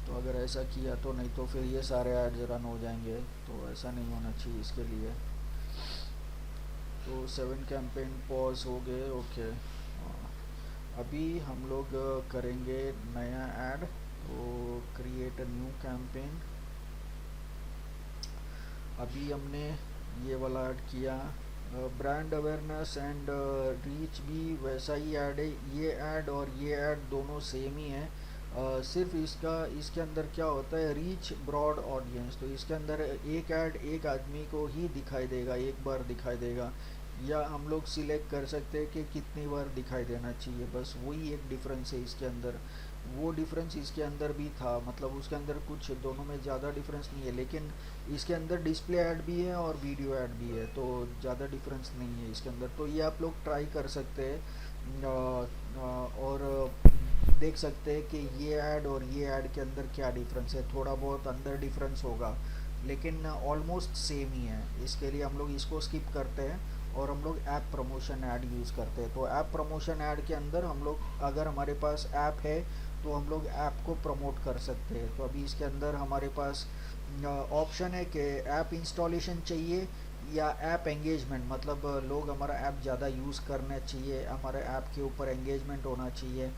S1: तो अगर ऐसा किया तो नहीं तो फिर ये सारे ऐड्स रन हो जाएंगे, तो ऐसा नहीं होना चाहिए इसके लिए। तो 7 कैंपेन पॉज हो गए। ओके, अभी हम लोग करेंगे नया ऐड। तो क्रिएट अ न्यू कैंपेन। अभी हमने ये वाला ऐड किया, ब्रांड अवेयरनेस एंड रीच भी वैसा ही ऐड है। ये ऐड और ये ऐड दोनों सेम ही है। सिर्फ इसके अंदर क्या होता है, रीच ब्रॉड ऑडियंस। तो इसके अंदर एक ऐड एक आदमी को ही दिखाई देगा, एक बार दिखाई देगा, या हम लोग सिलेक्ट कर सकते हैं कि कितनी बार दिखाई देना चाहिए। बस वही एक डिफरेंस है इसके अंदर। वो डिफरेंस इसके अंदर भी था, मतलब उसके अंदर कुछ दोनों में ज़्यादा डिफरेंस नहीं है, लेकिन इसके अंदर डिस्प्ले ऐड भी है और वीडियो ऐड भी है, तो ज़्यादा डिफरेंस नहीं है इसके अंदर। तो ये आप लोग ट्राई कर सकते हैं और देख सकते हैं कि ये ऐड और ये ऐड के अंदर क्या डिफरेंस है। थोड़ा बहुत अंदर डिफरेंस होगा लेकिन ऑलमोस्ट सेम ही है। इसके लिए हम लोग इसको स्किप करते हैं और हम लोग ऐप प्रमोशन ऐड यूज़ करते हैं। तो ऐप प्रमोशन ऐड के अंदर हम लोग, अगर हमारे पास ऐप है तो हम लोग ऐप को प्रमोट कर सकते हैं। तो अभी इसके अंदर हमारे पास ऑप्शन है कि ऐप इंस्टॉलेशन चाहिए या ऐप एंगेजमेंट, मतलब लोग हमारा ऐप ज़्यादा यूज़ करना चाहिए, हमारे ऐप के ऊपर एंगेजमेंट होना चाहिए,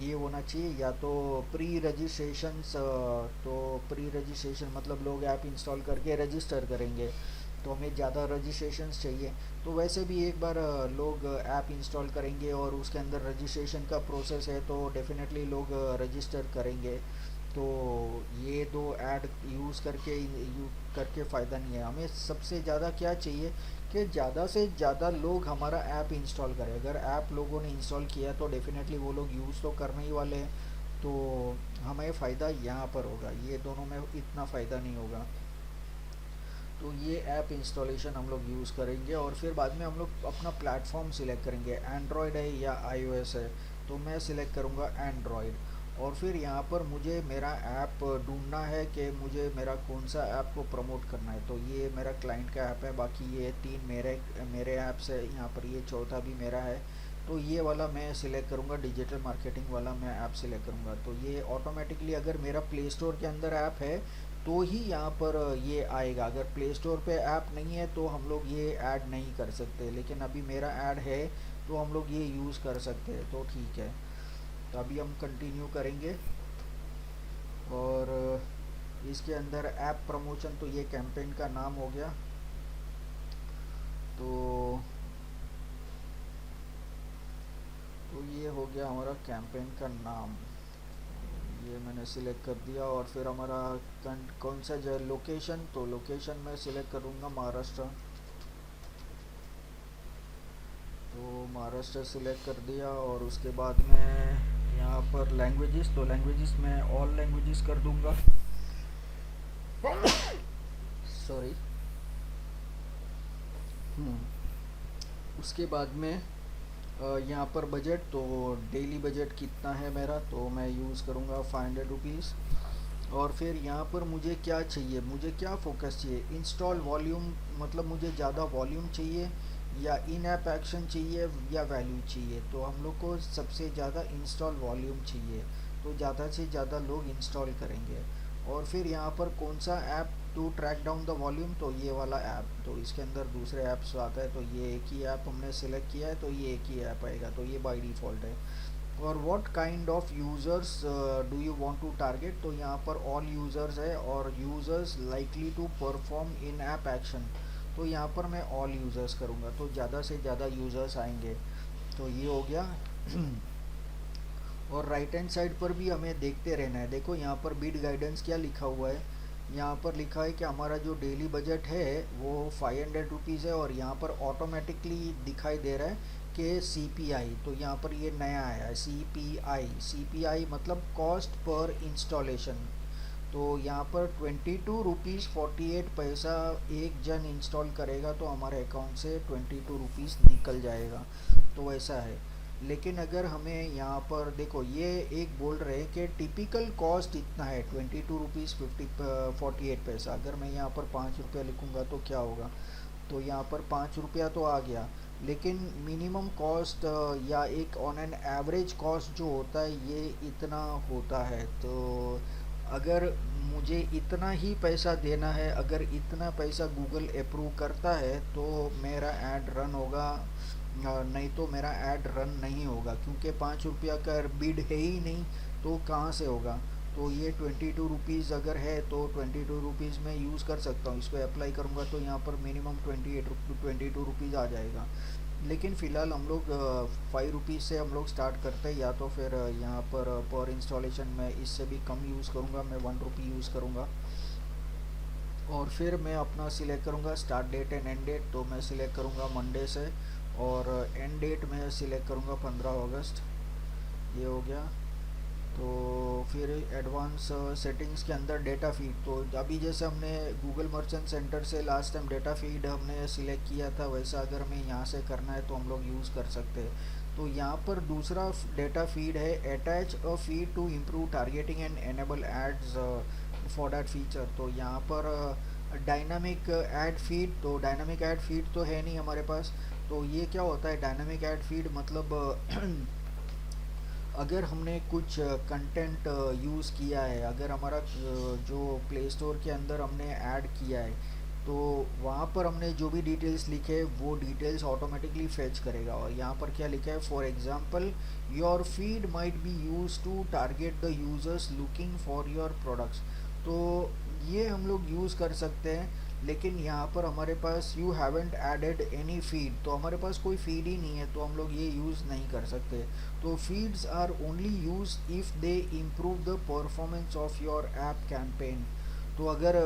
S1: ये होना चाहिए, या तो प्री रजिस्ट्रेशंस। तो प्री रजिस्ट्रेशन मतलब लोग ऐप इंस्टॉल करके रजिस्टर करेंगे, तो हमें ज़्यादा रजिस्ट्रेशंस चाहिए। तो वैसे भी एक बार लोग ऐप इंस्टॉल करेंगे और उसके अंदर रजिस्ट्रेशन का प्रोसेस है तो डेफिनेटली लोग रजिस्टर करेंगे। तो ये दो ऐड यूज़ करके फ़ायदा नहीं है। हमें सबसे ज़्यादा क्या चाहिए कि ज़्यादा से ज़्यादा लोग हमारा ऐप इंस्टॉल करें। अगर ऐप लोगों ने इंस्टॉल किया तो डेफिनेटली वो लोग यूज़ तो करने ही वाले हैं, तो हमें फ़ायदा यहाँ पर होगा, ये दोनों में इतना फ़ायदा नहीं होगा। तो ये ऐप इंस्टॉलेशन हम लोग यूज़ करेंगे और फिर बाद में हम लोग अपना प्लेटफॉर्म सिलेक्ट करेंगे, एंड्रॉयड है या iOS है। तो मैं सिलेक्ट करूँगा एंड्रॉयड। और फिर यहाँ पर मुझे मेरा ऐप ढूंढना है कि मुझे मेरा कौन सा ऐप को प्रमोट करना है। तो ये मेरा क्लाइंट का ऐप है, बाकी ये 3 मेरे ऐप्स है, यहाँ पर ये चौथा भी मेरा है। तो ये वाला मैं सिलेक्ट करूँगा, डिजिटल मार्केटिंग वाला मैं ऐप सिलेक्ट करूँगा। तो ये ऑटोमेटिकली अगर मेरा प्ले स्टोर के अंदर ऐप है तो ही यहाँ पर ये आएगा। अगर प्ले स्टोर पे ऐप नहीं है तो हम लोग ये ऐड नहीं कर सकते, लेकिन अभी मेरा ऐड है तो हम लोग ये यूज़ कर सकते हैं, तो ठीक है। तो अभी हम कंटिन्यू करेंगे और इसके अंदर ऐप प्रमोशन, तो ये कैंपेन का नाम हो गया। तो ये हो गया हमारा कैंपेन का नाम, ये मैंने सिलेक्ट कर दिया। और फिर हमारा कौन सा जो लोकेशन, तो लोकेशन मैं सिलेक्ट करूँगा महाराष्ट्र। तो महाराष्ट्र सिलेक्ट कर दिया और उसके बाद में यहाँ पर लैंग्वेजेस, तो लैंग्वेजेस मैं ऑल लैंग्वेजेस कर दूंगा। सॉरी। उसके बाद में यहाँ पर बजट, तो डेली बजट कितना है मेरा, तो मैं यूज़ करूँगा 500 रुपीज़। और फिर यहाँ पर मुझे क्या चाहिए, मुझे क्या फोकस चाहिए, इंस्टॉल वॉल्यूम, मतलब मुझे ज़्यादा वॉल्यूम चाहिए या इन ऐप एक्शन चाहिए या वैल्यू चाहिए। तो हम लोग को सबसे ज़्यादा इंस्टॉल वॉल्यूम चाहिए, तो ज़्यादा से ज़्यादा लोग इंस्टॉल करेंगे। और फिर यहाँ पर कौन सा app to track down the volume, तो ये वाला ऐप, तो इसके अंदर दूसरे ऐप्स आता है, तो ये एक ही ऐप हमने सेलेक्ट किया है, तो ये एक ही ऐप आएगा, तो ये बाय डिफ़ॉल्ट है। और what kind of users do you want to target, तो यहाँ पर ऑल यूज़र्स है, और users likely to perform in app action, तो यहाँ पर मैं ऑल यूज़र्स करूँगा, तो ज़्यादा से ज़्यादा यूज़र्स आएंगे। तो ये हो गया। और राइट हैंड साइड पर भी हमें देखते रहना है। देखो यहाँ पर बिड गाइडेंस क्या लिखा हुआ है, यहाँ पर लिखा है कि हमारा जो डेली बजट है वो 500 रुपीज़ है, और यहाँ पर ऑटोमेटिकली दिखाई दे रहा है कि CPI, तो यहाँ पर ये नया आया है CPI मतलब कॉस्ट पर इंस्टॉलेशन। तो यहाँ पर 22 रुपीज़ 48 पैसा एक जन इंस्टॉल करेगा, तो हमारे अकाउंट से 22 रुपीज़ निकल जाएगा, तो ऐसा है। लेकिन अगर हमें यहाँ पर देखो, ये एक बोल रहे हैं कि टिपिकल कॉस्ट इतना है 22 रुपीज़ 48 पैसा। अगर मैं यहाँ पर 5 रुपया लिखूँगा तो क्या होगा, तो यहाँ पर 5 रुपया तो आ गया, लेकिन मिनिमम कॉस्ट या एक ऑन एन एवरेज कॉस्ट जो होता है ये इतना होता है। तो अगर मुझे इतना ही पैसा देना है, अगर इतना पैसा गूगल अप्रूव करता है तो मेरा ऐड रन होगा, नहीं तो मेरा ऐड रन नहीं होगा, क्योंकि 5 रुपया का बिड है ही नहीं, तो कहाँ से होगा। तो ये 22 रुपीज़ अगर है तो 22 रुपीज़ में यूज़ कर सकता हूँ, इसको अप्लाई करूँगा तो यहाँ पर मिनिमम 22 रुपीज़ आ जाएगा। लेकिन फ़िलहाल हम लोग 5 रुपीज़ से हम लोग स्टार्ट करते हैं, या तो फिर यहाँ पर इंस्टॉलेशन में इससे भी कम यूज़ करूँगा, मैं 1 रुपी यूज़ करूँगा। और फिर मैं अपना सिलेक्ट करूँगा start date and end date, तो मैं सिलेक्ट करूँगा मंडे से, और एंड डेट में सिलेक्ट करूँगा 15 अगस्त। ये हो गया। तो फिर एडवांस सेटिंग्स के अंदर डेटा फीड, तो अभी जैसे हमने गूगल मर्चेंट सेंटर से लास्ट टाइम डेटा फीड हमने सिलेक्ट किया था, वैसा अगर हमें यहाँ से करना है तो हम लोग यूज़ कर सकते हैं। तो यहाँ पर दूसरा डेटा फीड है attach a feed to improve targeting and enable ads for that feature. तो यहाँ पर डायनामिक ऐड फीड, तो डायनामिक ऐड फीड तो है नहीं हमारे पास। तो ये क्या होता है डायनामिक ऐड फीड, मतलब अगर हमने कुछ कंटेंट यूज़ किया है, अगर हमारा जो प्ले स्टोर के अंदर हमने ऐड किया है, तो वहाँ पर हमने जो भी डिटेल्स लिखे वो डिटेल्स ऑटोमेटिकली फेच करेगा। और यहाँ पर क्या लिखा है, for example your feed might be use to target the users looking for your products. तो ये हम लोग यूज़ कर सकते हैं, लेकिन यहाँ पर हमारे पास you haven't added any feed, तो हमारे पास कोई फीड ही नहीं है, तो हम लोग ये यूज़ नहीं कर सकते। तो feeds are only use if they improve the performance of your app campaign. तो अगर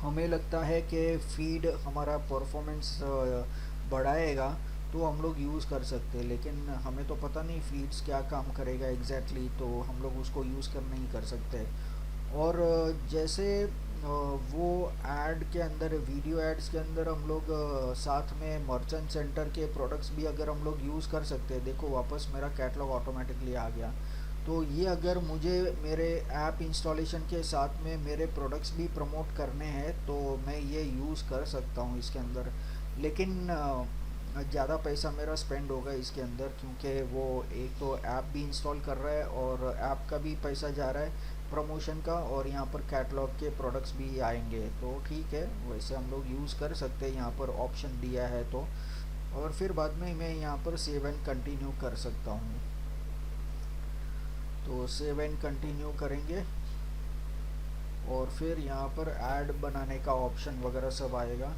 S1: हमें लगता है कि फीड हमारा परफॉर्मेंस बढ़ाएगा तो हम लोग यूज़ कर सकते हैं, लेकिन हमें तो पता नहीं फीड्स क्या काम करेगा एग्जैक्टली, तो हम लोग उसको यूज़ कर नहीं कर सकते। और जैसे वो ऐड के अंदर, वीडियो एड्स के अंदर हम लोग साथ में मर्चेंट सेंटर के प्रोडक्ट्स भी अगर हम लोग यूज़ कर सकते हैं। देखो वापस मेरा कैटलॉग ऑटोमेटिकली आ गया। तो ये अगर मुझे मेरे ऐप इंस्टॉलेशन के साथ में मेरे प्रोडक्ट्स भी प्रमोट करने हैं तो मैं ये यूज़ कर सकता हूँ इसके अंदर, लेकिन ज़्यादा पैसा मेरा स्पेंड होगा इसके अंदर, क्योंकि वो एक तो ऐप भी इंस्टॉल कर रहा है और ऐप का भी पैसा जा रहा है प्रमोशन का, और यहाँ पर कैटलॉग के प्रोडक्ट्स भी आएंगे। तो ठीक है, वैसे हम लोग यूज़ कर सकते हैं, यहाँ पर ऑप्शन दिया है तो। और फिर बाद में मैं यहाँ पर सेव एंड कंटिन्यू कर सकता हूँ, तो सेव एंड कंटिन्यू करेंगे। और फिर यहाँ पर ऐड बनाने का ऑप्शन वगैरह सब आएगा,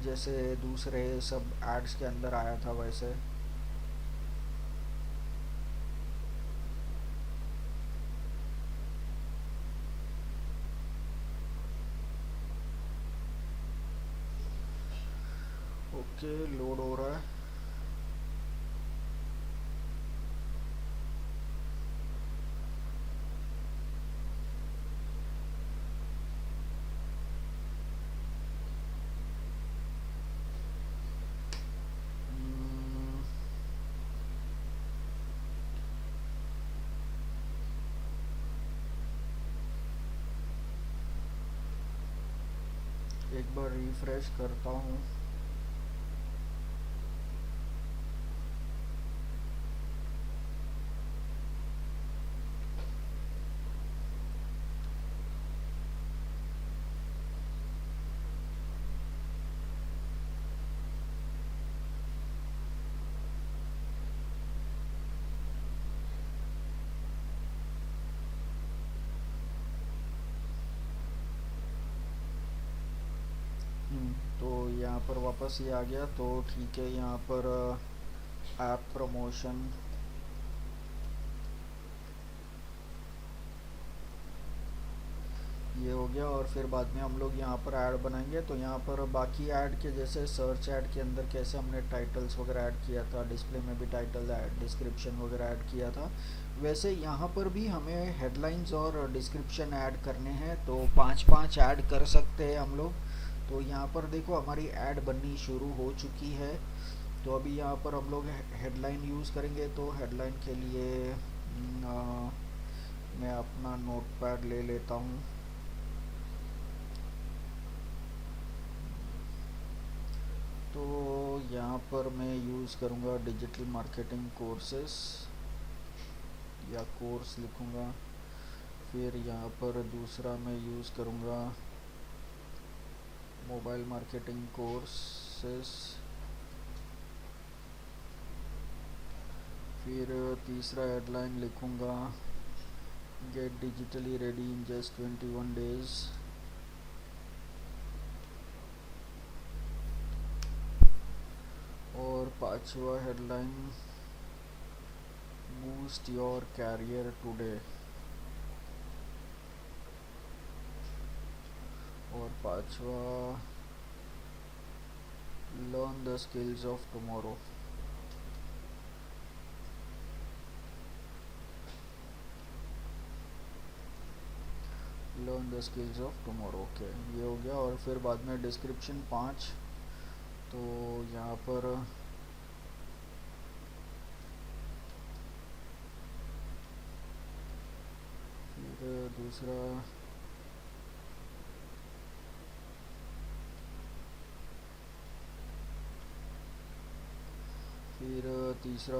S1: जैसे दूसरे सब एड्स के अंदर आया था वैसे। ओके, लोड हो रहा है। एक बार रिफ्रेश करता हूँ। तो यहाँ पर वापस ये आ गया, तो ठीक है। यहाँ पर ऐप प्रमोशन, ये हो गया। और फिर बाद में हम लोग यहाँ पर ऐड बनाएंगे। तो यहाँ पर बाकी ऐड के जैसे सर्च ऐड के अंदर कैसे हमने टाइटल्स वगैरह ऐड किया था, डिस्प्ले में भी टाइटल ऐड, डिस्क्रिप्शन वगैरह ऐड किया था, वैसे यहाँ पर भी हमें हेडलाइंस और डिस्क्रिप्शन ऐड करने हैं। तो पाँच पाँच ऐड कर सकते हैं हम लोग। तो यहाँ पर देखो हमारी ऐड बननी शुरू हो चुकी है। तो अभी यहाँ पर हम लोग हेडलाइन यूज़ करेंगे। तो हेडलाइन के लिए मैं अपना नोटपैड ले लेता हूँ। तो यहाँ पर मैं यूज़ करूँगा डिजिटल मार्केटिंग कोर्सेस, या कोर्स लिखूँगा। फिर यहाँ पर दूसरा मैं यूज़ करूँगा मोबाइल मार्केटिंग कोर्सेस। फिर तीसरा हेडलाइन लिखूँगा get digitally ready in just 21 days. और पांचवा headline boost your career today. और पांचवा learn the skills of tomorrow. Learn the skills of tomorrow, okay, ये हो गया। और फिर बाद में डिस्क्रिप्शन 5। तो यहाँ पर फिर दूसरा फिर तीसरा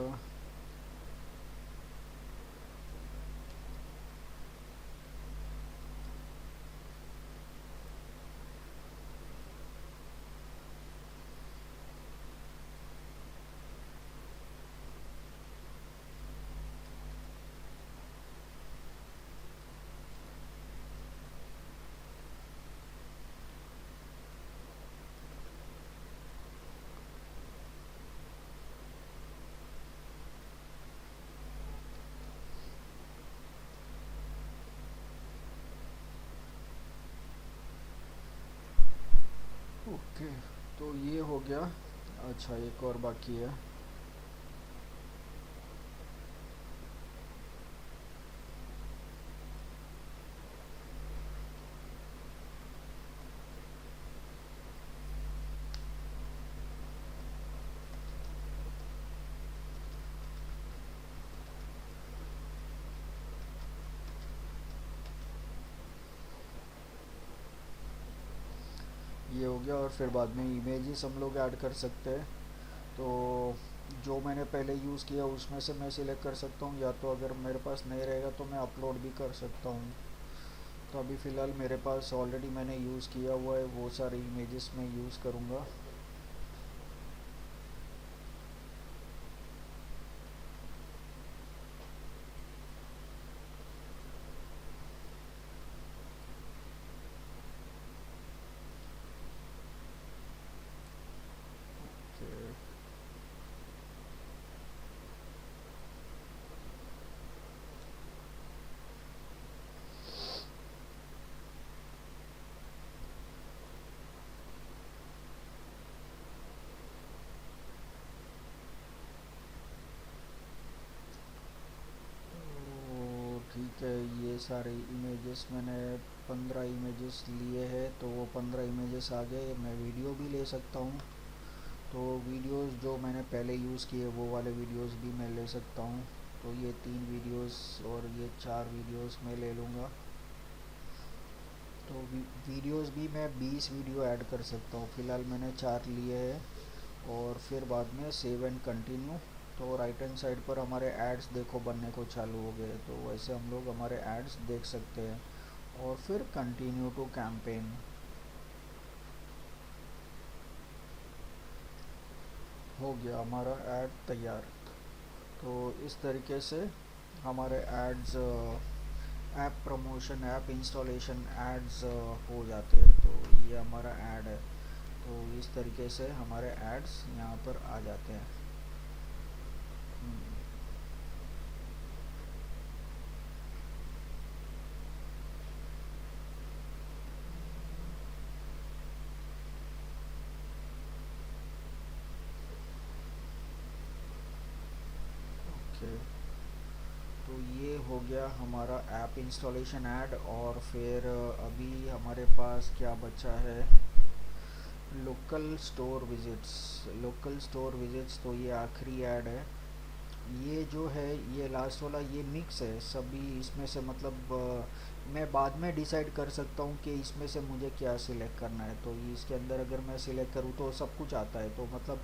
S1: ओके। तो ये हो गया। अच्छा, एक और बाकी है। ये हो गया। और फिर बाद में इमेजेस हम लोग ऐड कर सकते हैं। तो जो मैंने पहले यूज़ किया उसमें से मैं सिलेक्ट कर सकता हूँ, या तो अगर मेरे पास नहीं रहेगा तो मैं अपलोड भी कर सकता हूँ। तो अभी फ़िलहाल मेरे पास ऑलरेडी मैंने यूज़ किया हुआ है, वो सारे इमेजेस मैं यूज़ करूँगा। तो ठीक है, ये सारे इमेजेस मैंने 15 इमेजेस लिए हैं। तो वो 15 इमेजेस आ गए। मैं वीडियो भी ले सकता हूँ। तो वीडियोस जो मैंने पहले यूज़ किए वो वाले वीडियोस भी मैं ले सकता हूँ। तो ये 3 वीडियोस और ये 4 वीडियोस मैं ले लूँगा। तो वीडियोस भी मैं 20 वीडियो ऐड कर सकता हूँ। फ़िलहाल मैंने 4 लिए हैं, और फिर बाद में सेव एंड कंटिन्यू। तो राइट हैंड साइड पर हमारे एड्स देखो बनने को चालू हो गए, तो वैसे हम लोग हमारे एड्स देख सकते हैं। और फिर कंटिन्यू टू कैंपेन, हो गया हमारा ऐड तैयार। तो इस तरीके से हमारे ads, app promotion, app installation ads हो जाते हैं। तो ये हमारा ऐड है। तो इस तरीके से हमारे एड्स यहाँ पर आ जाते हैं। ओके, तो ये हो गया हमारा ऐप इंस्टॉलेशन ऐड। और फिर अभी हमारे पास क्या बचा है, local store visits. Local store visits, तो ये आखिरी ऐड है। ये जो है, ये लास्ट वाला, ये मिक्स है सभी इसमें से। मतलब मैं बाद में डिसाइड कर सकता हूँ कि इसमें से मुझे क्या सिलेक्ट करना है। तो ये इसके अंदर अगर मैं सिलेक्ट करूँ तो सब कुछ आता है, तो मतलब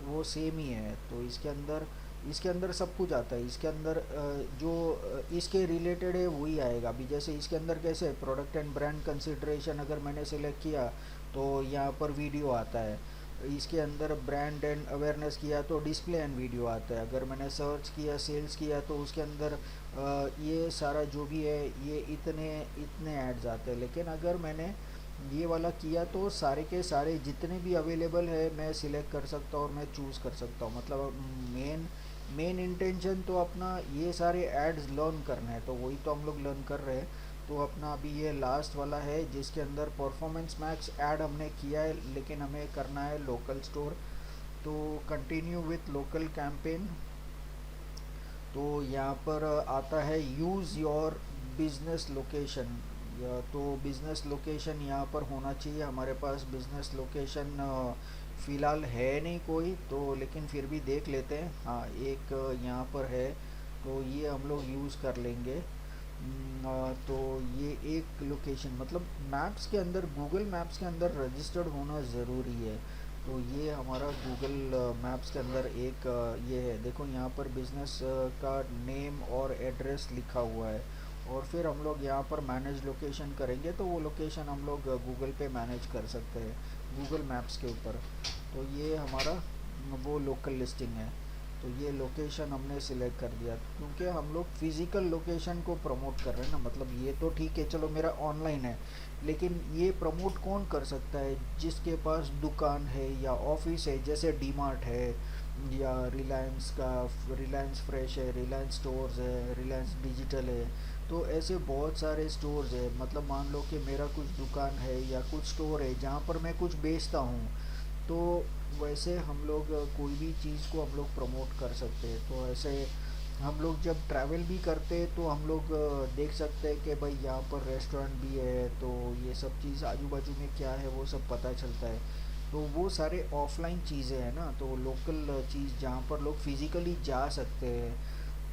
S1: वो सेम ही है। तो इसके अंदर सब कुछ आता है। इसके अंदर जो इसके रिलेटेड है वही आएगा। अभी जैसे इसके अंदर कैसे प्रोडक्ट एंड ब्रांड कंसिडरेशन अगर मैंने सिलेक्ट किया तो यहाँ पर वीडियो आता है। इसके अंदर ब्रांड एंड अवेयरनेस किया तो डिस्प्ले एंड वीडियो आता है। अगर मैंने सर्च किया, सेल्स किया, तो उसके अंदर ये सारा जो भी है ये इतने इतने एड्स आते हैं। लेकिन अगर मैंने ये वाला किया तो सारे के सारे जितने भी अवेलेबल है मैं सिलेक्ट कर सकता हूँ और मैं चूज़ कर सकता हूँ। मतलब मेन मेन इंटेंशन तो अपना ये सारे एड्स लर्न करना है, तो वही तो हम लोग लर्न कर रहे हैं। तो अपना अभी ये लास्ट वाला है जिसके अंदर परफॉर्मेंस मैक्स ऐड हमने किया है, लेकिन हमें करना है लोकल स्टोर। तो कंटिन्यू विथ लोकल कैंपेन। तो यहाँ पर आता है यूज़ योर बिजनेस लोकेशन। या तो बिजनेस लोकेशन यहाँ पर होना चाहिए। हमारे पास बिजनेस लोकेशन फ़िलहाल है नहीं कोई, तो लेकिन फिर भी देख लेते हैं। हाँ, एक यहाँ पर है, तो ये हम लोग यूज़ कर लेंगे। तो ये एक लोकेशन, मतलब मैप्स के अंदर, गूगल मैप्स के अंदर रजिस्टर्ड होना ज़रूरी है। तो ये हमारा गूगल मैप्स के अंदर एक ये है। देखो यहाँ पर बिज़नेस का नेम और एड्रेस लिखा हुआ है। और फिर हम लोग यहाँ पर मैनेज लोकेशन करेंगे तो वो लोकेशन हम लोग गूगल पे मैनेज कर सकते हैं गूगल मैप्स के ऊपर। तो ये हमारा वो लोकल लिस्टिंग है। तो ये लोकेशन हमने सिलेक्ट कर दिया, क्योंकि हम लोग फिज़िकल लोकेशन को प्रमोट कर रहे हैं ना। मतलब ये तो ठीक है, चलो मेरा ऑनलाइन है, लेकिन ये प्रमोट कौन कर सकता है, जिसके पास दुकान है या ऑफिस है। जैसे डी मार्ट है, या रिलायंस का, रिलायंस फ्रेश है, रिलायंस स्टोर्स है, रिलायंस डिजिटल है। तो ऐसे बहुत सारे स्टोर्स है। मतलब मान लो कि मेरा कुछ दुकान है या कुछ स्टोर है जहाँ पर मैं कुछ बेचता हूँ, तो वैसे हम लोग कोई भी चीज़ को हम लोग प्रमोट कर सकते हैं। तो ऐसे हम लोग जब ट्रैवल भी करते हैं तो हम लोग देख सकते हैं कि भाई यहाँ पर रेस्टोरेंट भी है, तो ये सब चीज़ आजू बाजू में क्या है वो सब पता चलता है। तो वो सारे ऑफलाइन चीज़ें हैं ना, तो लोकल चीज़ जहाँ पर लोग फिज़िकली जा सकते हैं।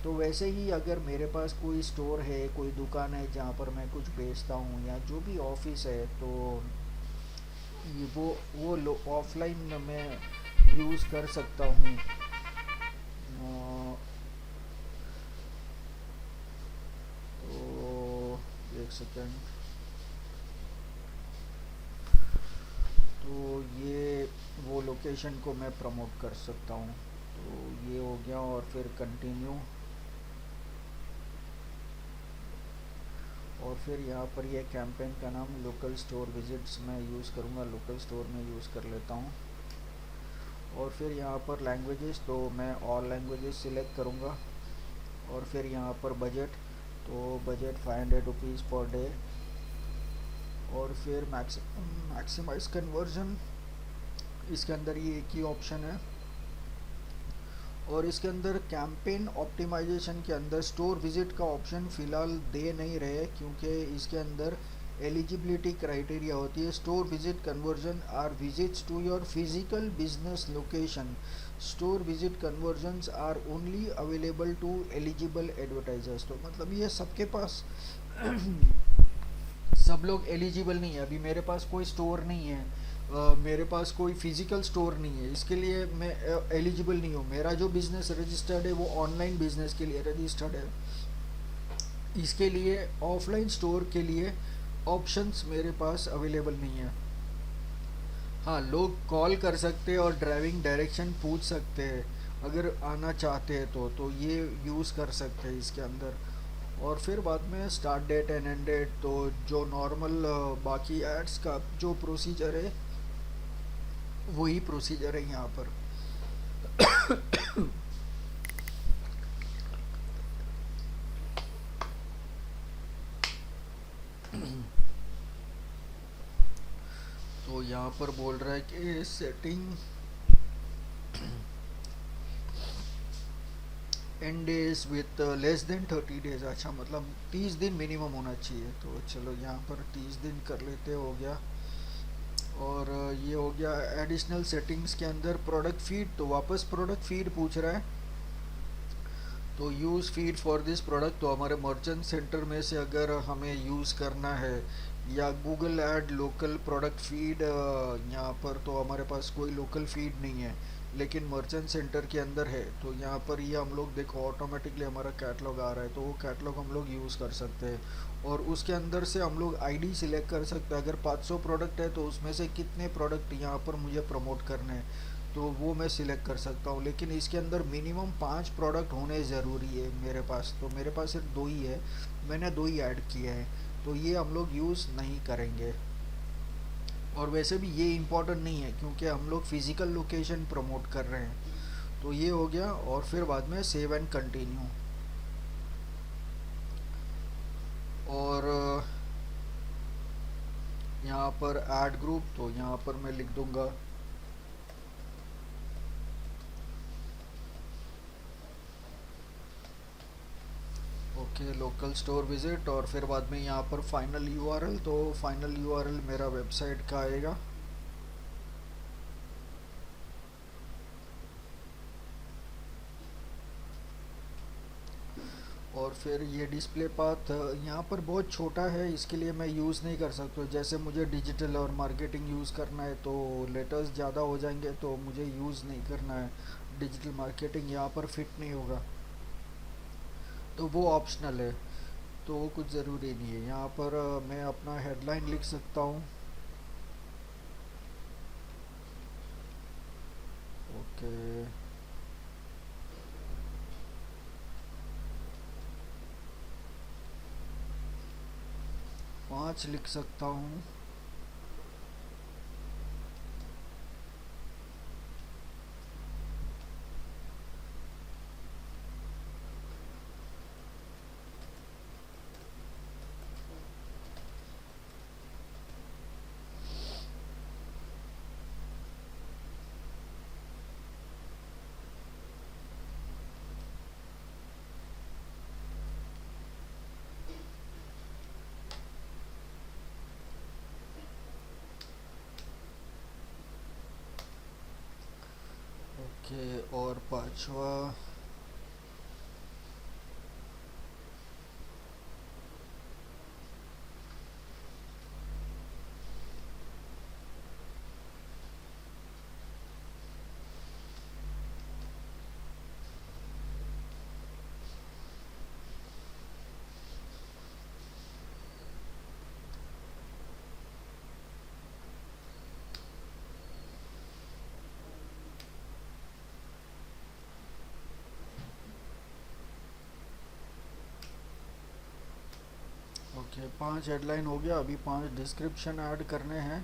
S1: तो वैसे ही अगर मेरे पास कोई स्टोर है, कोई दुकान है जहाँ पर मैं कुछ बेचता हूँ, या जो भी ऑफिस है, तो ये वो लो ऑफलाइन में यूज़ कर सकता हूँ। तो एक सेकेंड। तो ये वो लोकेशन को मैं प्रमोट कर सकता हूँ। तो ये हो गया, और फिर कंटिन्यू। और फिर यहाँ पर ये कैंपेन का नाम लोकल स्टोर विजिट्स मैं यूज़ करूँगा, लोकल स्टोर में यूज़ कर लेता हूँ। और फिर यहाँ पर लैंग्वेजेस, तो मैं ऑल लैंग्वेजेस सिलेक्ट करूँगा। और फिर यहाँ पर बजट, तो बजट 500 रुपीज़ पर डे। और फिर मैक्सिमाइज कन्वर्जन, इसके अंदर ये एक ही ऑप्शन है। और इसके अंदर कैंपेन ऑप्टिमाइजेशन के अंदर स्टोर विजिट का ऑप्शन फ़िलहाल दे नहीं रहे, क्योंकि इसके अंदर एलिजिबिलिटी क्राइटेरिया होती है। Store visit conversion are visits to your physical business location. Store visit conversions are only available to eligible advertisers. तो मतलब ये सबके पास सब लोग एलिजिबल नहीं है। अभी मेरे पास कोई स्टोर नहीं है, मेरे पास कोई फिजिकल स्टोर नहीं है, इसके लिए मैं एलिजिबल नहीं हूँ। मेरा जो बिज़नेस रजिस्टर्ड है वो ऑनलाइन बिजनेस के लिए रजिस्टर्ड है। इसके लिए ऑफलाइन स्टोर के लिए ऑप्शंस मेरे पास अवेलेबल नहीं है। हाँ, लोग कॉल कर सकते हैं और ड्राइविंग डायरेक्शन पूछ सकते हैं अगर आना चाहते हैं तो ये यूज़ कर सकते हैं इसके अंदर। और फिर बाद में start date and end date, तो जो नॉर्मल बाकी एड्स का जो प्रोसीजर है वही प्रोसीजर है यहाँ पर। तो यहाँ पर बोल रहा है कि setting and days with less than 30 days. अच्छा, मतलब 30 दिन मिनिमम होना चाहिए। तो चलो यहाँ पर 30 दिन कर लेते, हो गया। और ये हो गया एडिशनल सेटिंग्स के अंदर प्रोडक्ट फीड। तो वापस प्रोडक्ट फीड पूछ रहा है, तो use feed for this product. तो हमारे मर्चेंट सेंटर में से अगर हमें यूज़ करना है, या Google add local product feed, यहाँ पर तो हमारे पास कोई लोकल फीड नहीं है, लेकिन मर्चेंट सेंटर के अंदर है। तो यहाँ पर ये हम लोग देखो ऑटोमेटिकली हमारा कैटलॉग आ रहा है, तो वो कैटलॉग हम लोग यूज़ कर सकते हैं। और उसके अंदर से हम लोग आईडी सिलेक्ट कर सकते हैं। अगर 500 प्रोडक्ट है तो उसमें से कितने प्रोडक्ट यहाँ पर मुझे प्रमोट करने हैं, तो वो मैं सिलेक्ट कर सकता हूँ। लेकिन इसके अंदर मिनिमम 5 प्रोडक्ट होने ज़रूरी है मेरे पास। तो मेरे पास सिर्फ 2 ही है, मैंने 2 ही ऐड किए हैं, तो ये हम लोग यूज़ नहीं करेंगे। और वैसे भी ये इम्पोर्टेंट नहीं है क्योंकि हम लोग फिज़िकल लोकेशन प्रमोट कर रहे हैं। तो ये हो गया। और फिर बाद में सेव एंड कंटिन्यू। और यहाँ पर ऐड ग्रुप, तो यहाँ पर मैं लिख दूँगा ओके लोकल स्टोर विजिट। और फिर बाद में यहाँ पर फाइनल यूआरएल, तो फाइनल यूआरएल मेरा वेबसाइट का आएगा। और फिर ये डिस्प्ले पाथ यहाँ पर बहुत छोटा है, इसके लिए मैं यूज़ नहीं कर सकता। जैसे मुझे डिजिटल और मार्केटिंग यूज़ करना है तो लेटर्स ज़्यादा हो जाएंगे, तो मुझे यूज़ नहीं करना है। डिजिटल मार्केटिंग यहाँ पर फिट नहीं होगा, तो वो ऑप्शनल है, तो वो कुछ ज़रूरी नहीं है। यहाँ पर मैं अपना हेडलाइन लिख सकता हूँ। ओके, 5 लिख सकता हूँ। ओके, और पांचवा ओके 5 हेडलाइन हो गया। अभी 5 डिस्क्रिप्शन ऐड करने हैं।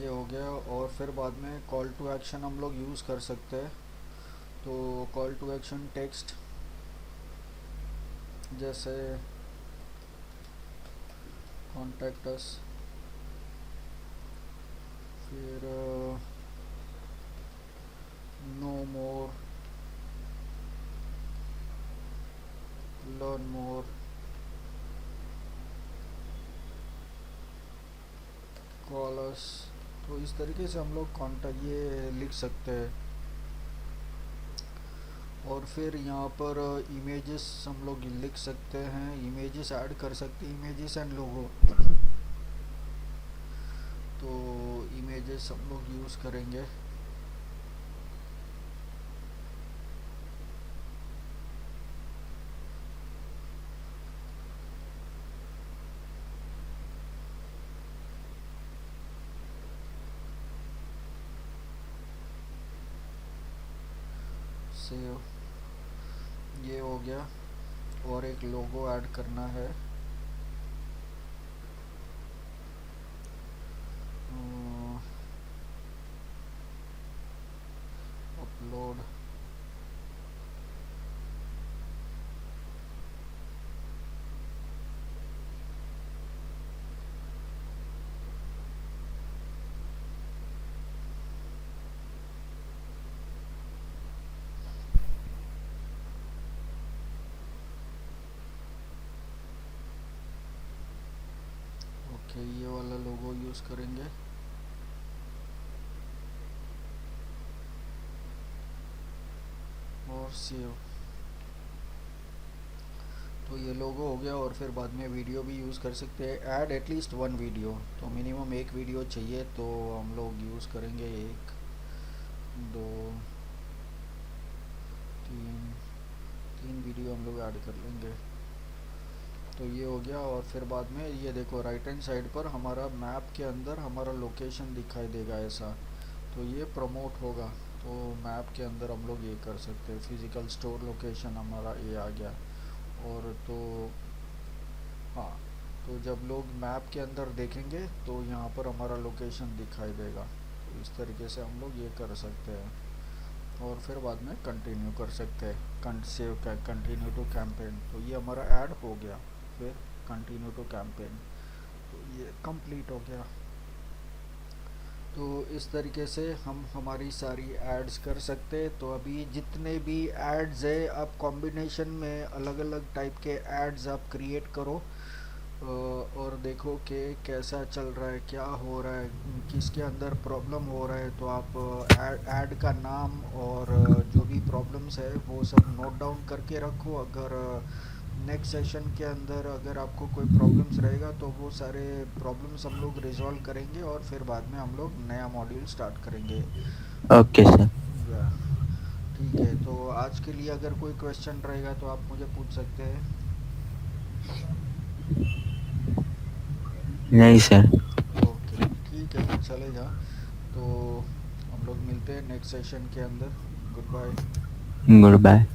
S1: ये हो गया। और फिर बाद में कॉल टू एक्शन हम लोग यूज़ कर सकते हैं। तो कॉल टू एक्शन टेक्स्ट जैसे कॉन्टैक्ट अस, फिर नो मोर, लर्न मोर, कॉल अस। तो इस तरीके से हम लोग कॉन्टैक्ट ये लिख सकते हैं। और फिर यहाँ पर इमेजेस हम लोग लिख सकते हैं, इमेजेस ऐड कर सकते हैं, इमेजेस एंड लोगो। तो इमेजेस हम लोग यूज़ करेंगे। सेव, ये हो गया। और एक लोगो ऐड करना है। अपलोड, ओके, ये वाला लोगो यूज़ करेंगे। और सेव। तो ये लोगो हो गया। और फिर बाद में वीडियो भी यूज़ कर सकते हैं। ऐड एटलीस्ट वन वीडियो, तो मिनिमम एक वीडियो चाहिए, तो हम लोग यूज़ करेंगे 1 2 3, 3 वीडियो हम लोग ऐड कर लेंगे। तो ये हो गया। और फिर बाद में ये देखो राइट हैंड साइड पर हमारा मैप के अंदर हमारा लोकेशन दिखाई देगा ऐसा। तो ये प्रमोट होगा। तो मैप के अंदर हम लोग ये कर सकते हैं, फिज़िकल स्टोर लोकेशन हमारा ये आ गया। और तो हाँ, तो जब लोग मैप के अंदर देखेंगे तो यहाँ पर हमारा लोकेशन दिखाई देगा। तो इस तरीके से हम लोग ये कर सकते हैं। और फिर बाद में कंटिन्यू कर सकते हैं, सेव का कंटिन्यू टू कैंपेन। तो ये हमारा ऐड हो गया। फिर कंटिन्यू टू कैंपेन, तो ये कंप्लीट हो गया। तो इस तरीके से हम हमारी सारी एड्स कर सकते हैं। तो अभी जितने भी एड्स है, आप कॉम्बिनेशन में अलग अलग टाइप के एड्स आप क्रिएट करो। और देखो कि कैसा चल रहा है, क्या हो रहा है, किसके अंदर प्रॉब्लम हो रहा है। तो आप ऐड का नाम और जो भी प्रॉब्लम्स है वो सब नोट डाउन करके रखो। अगर नेक्स्ट सेशन के अंदर अगर आपको कोई प्रॉब्लम्स रहेगा तो वो सारे प्रॉब्लम्स हम लोग रिजॉल्व करेंगे। और फिर बाद में हम लोग नया मॉड्यूल स्टार्ट करेंगे।
S3: Okay sir.
S1: या, ठीक है। तो आज के लिए अगर कोई क्वेश्चन रहेगा तो आप मुझे पूछ सकते हैं।
S3: नहीं सर।
S1: ओके, ठीक है, चलेगा। तो हम लोग मिलते हैं नेक्स्ट सेशन के अंदर। Goodbye.
S3: Good bye.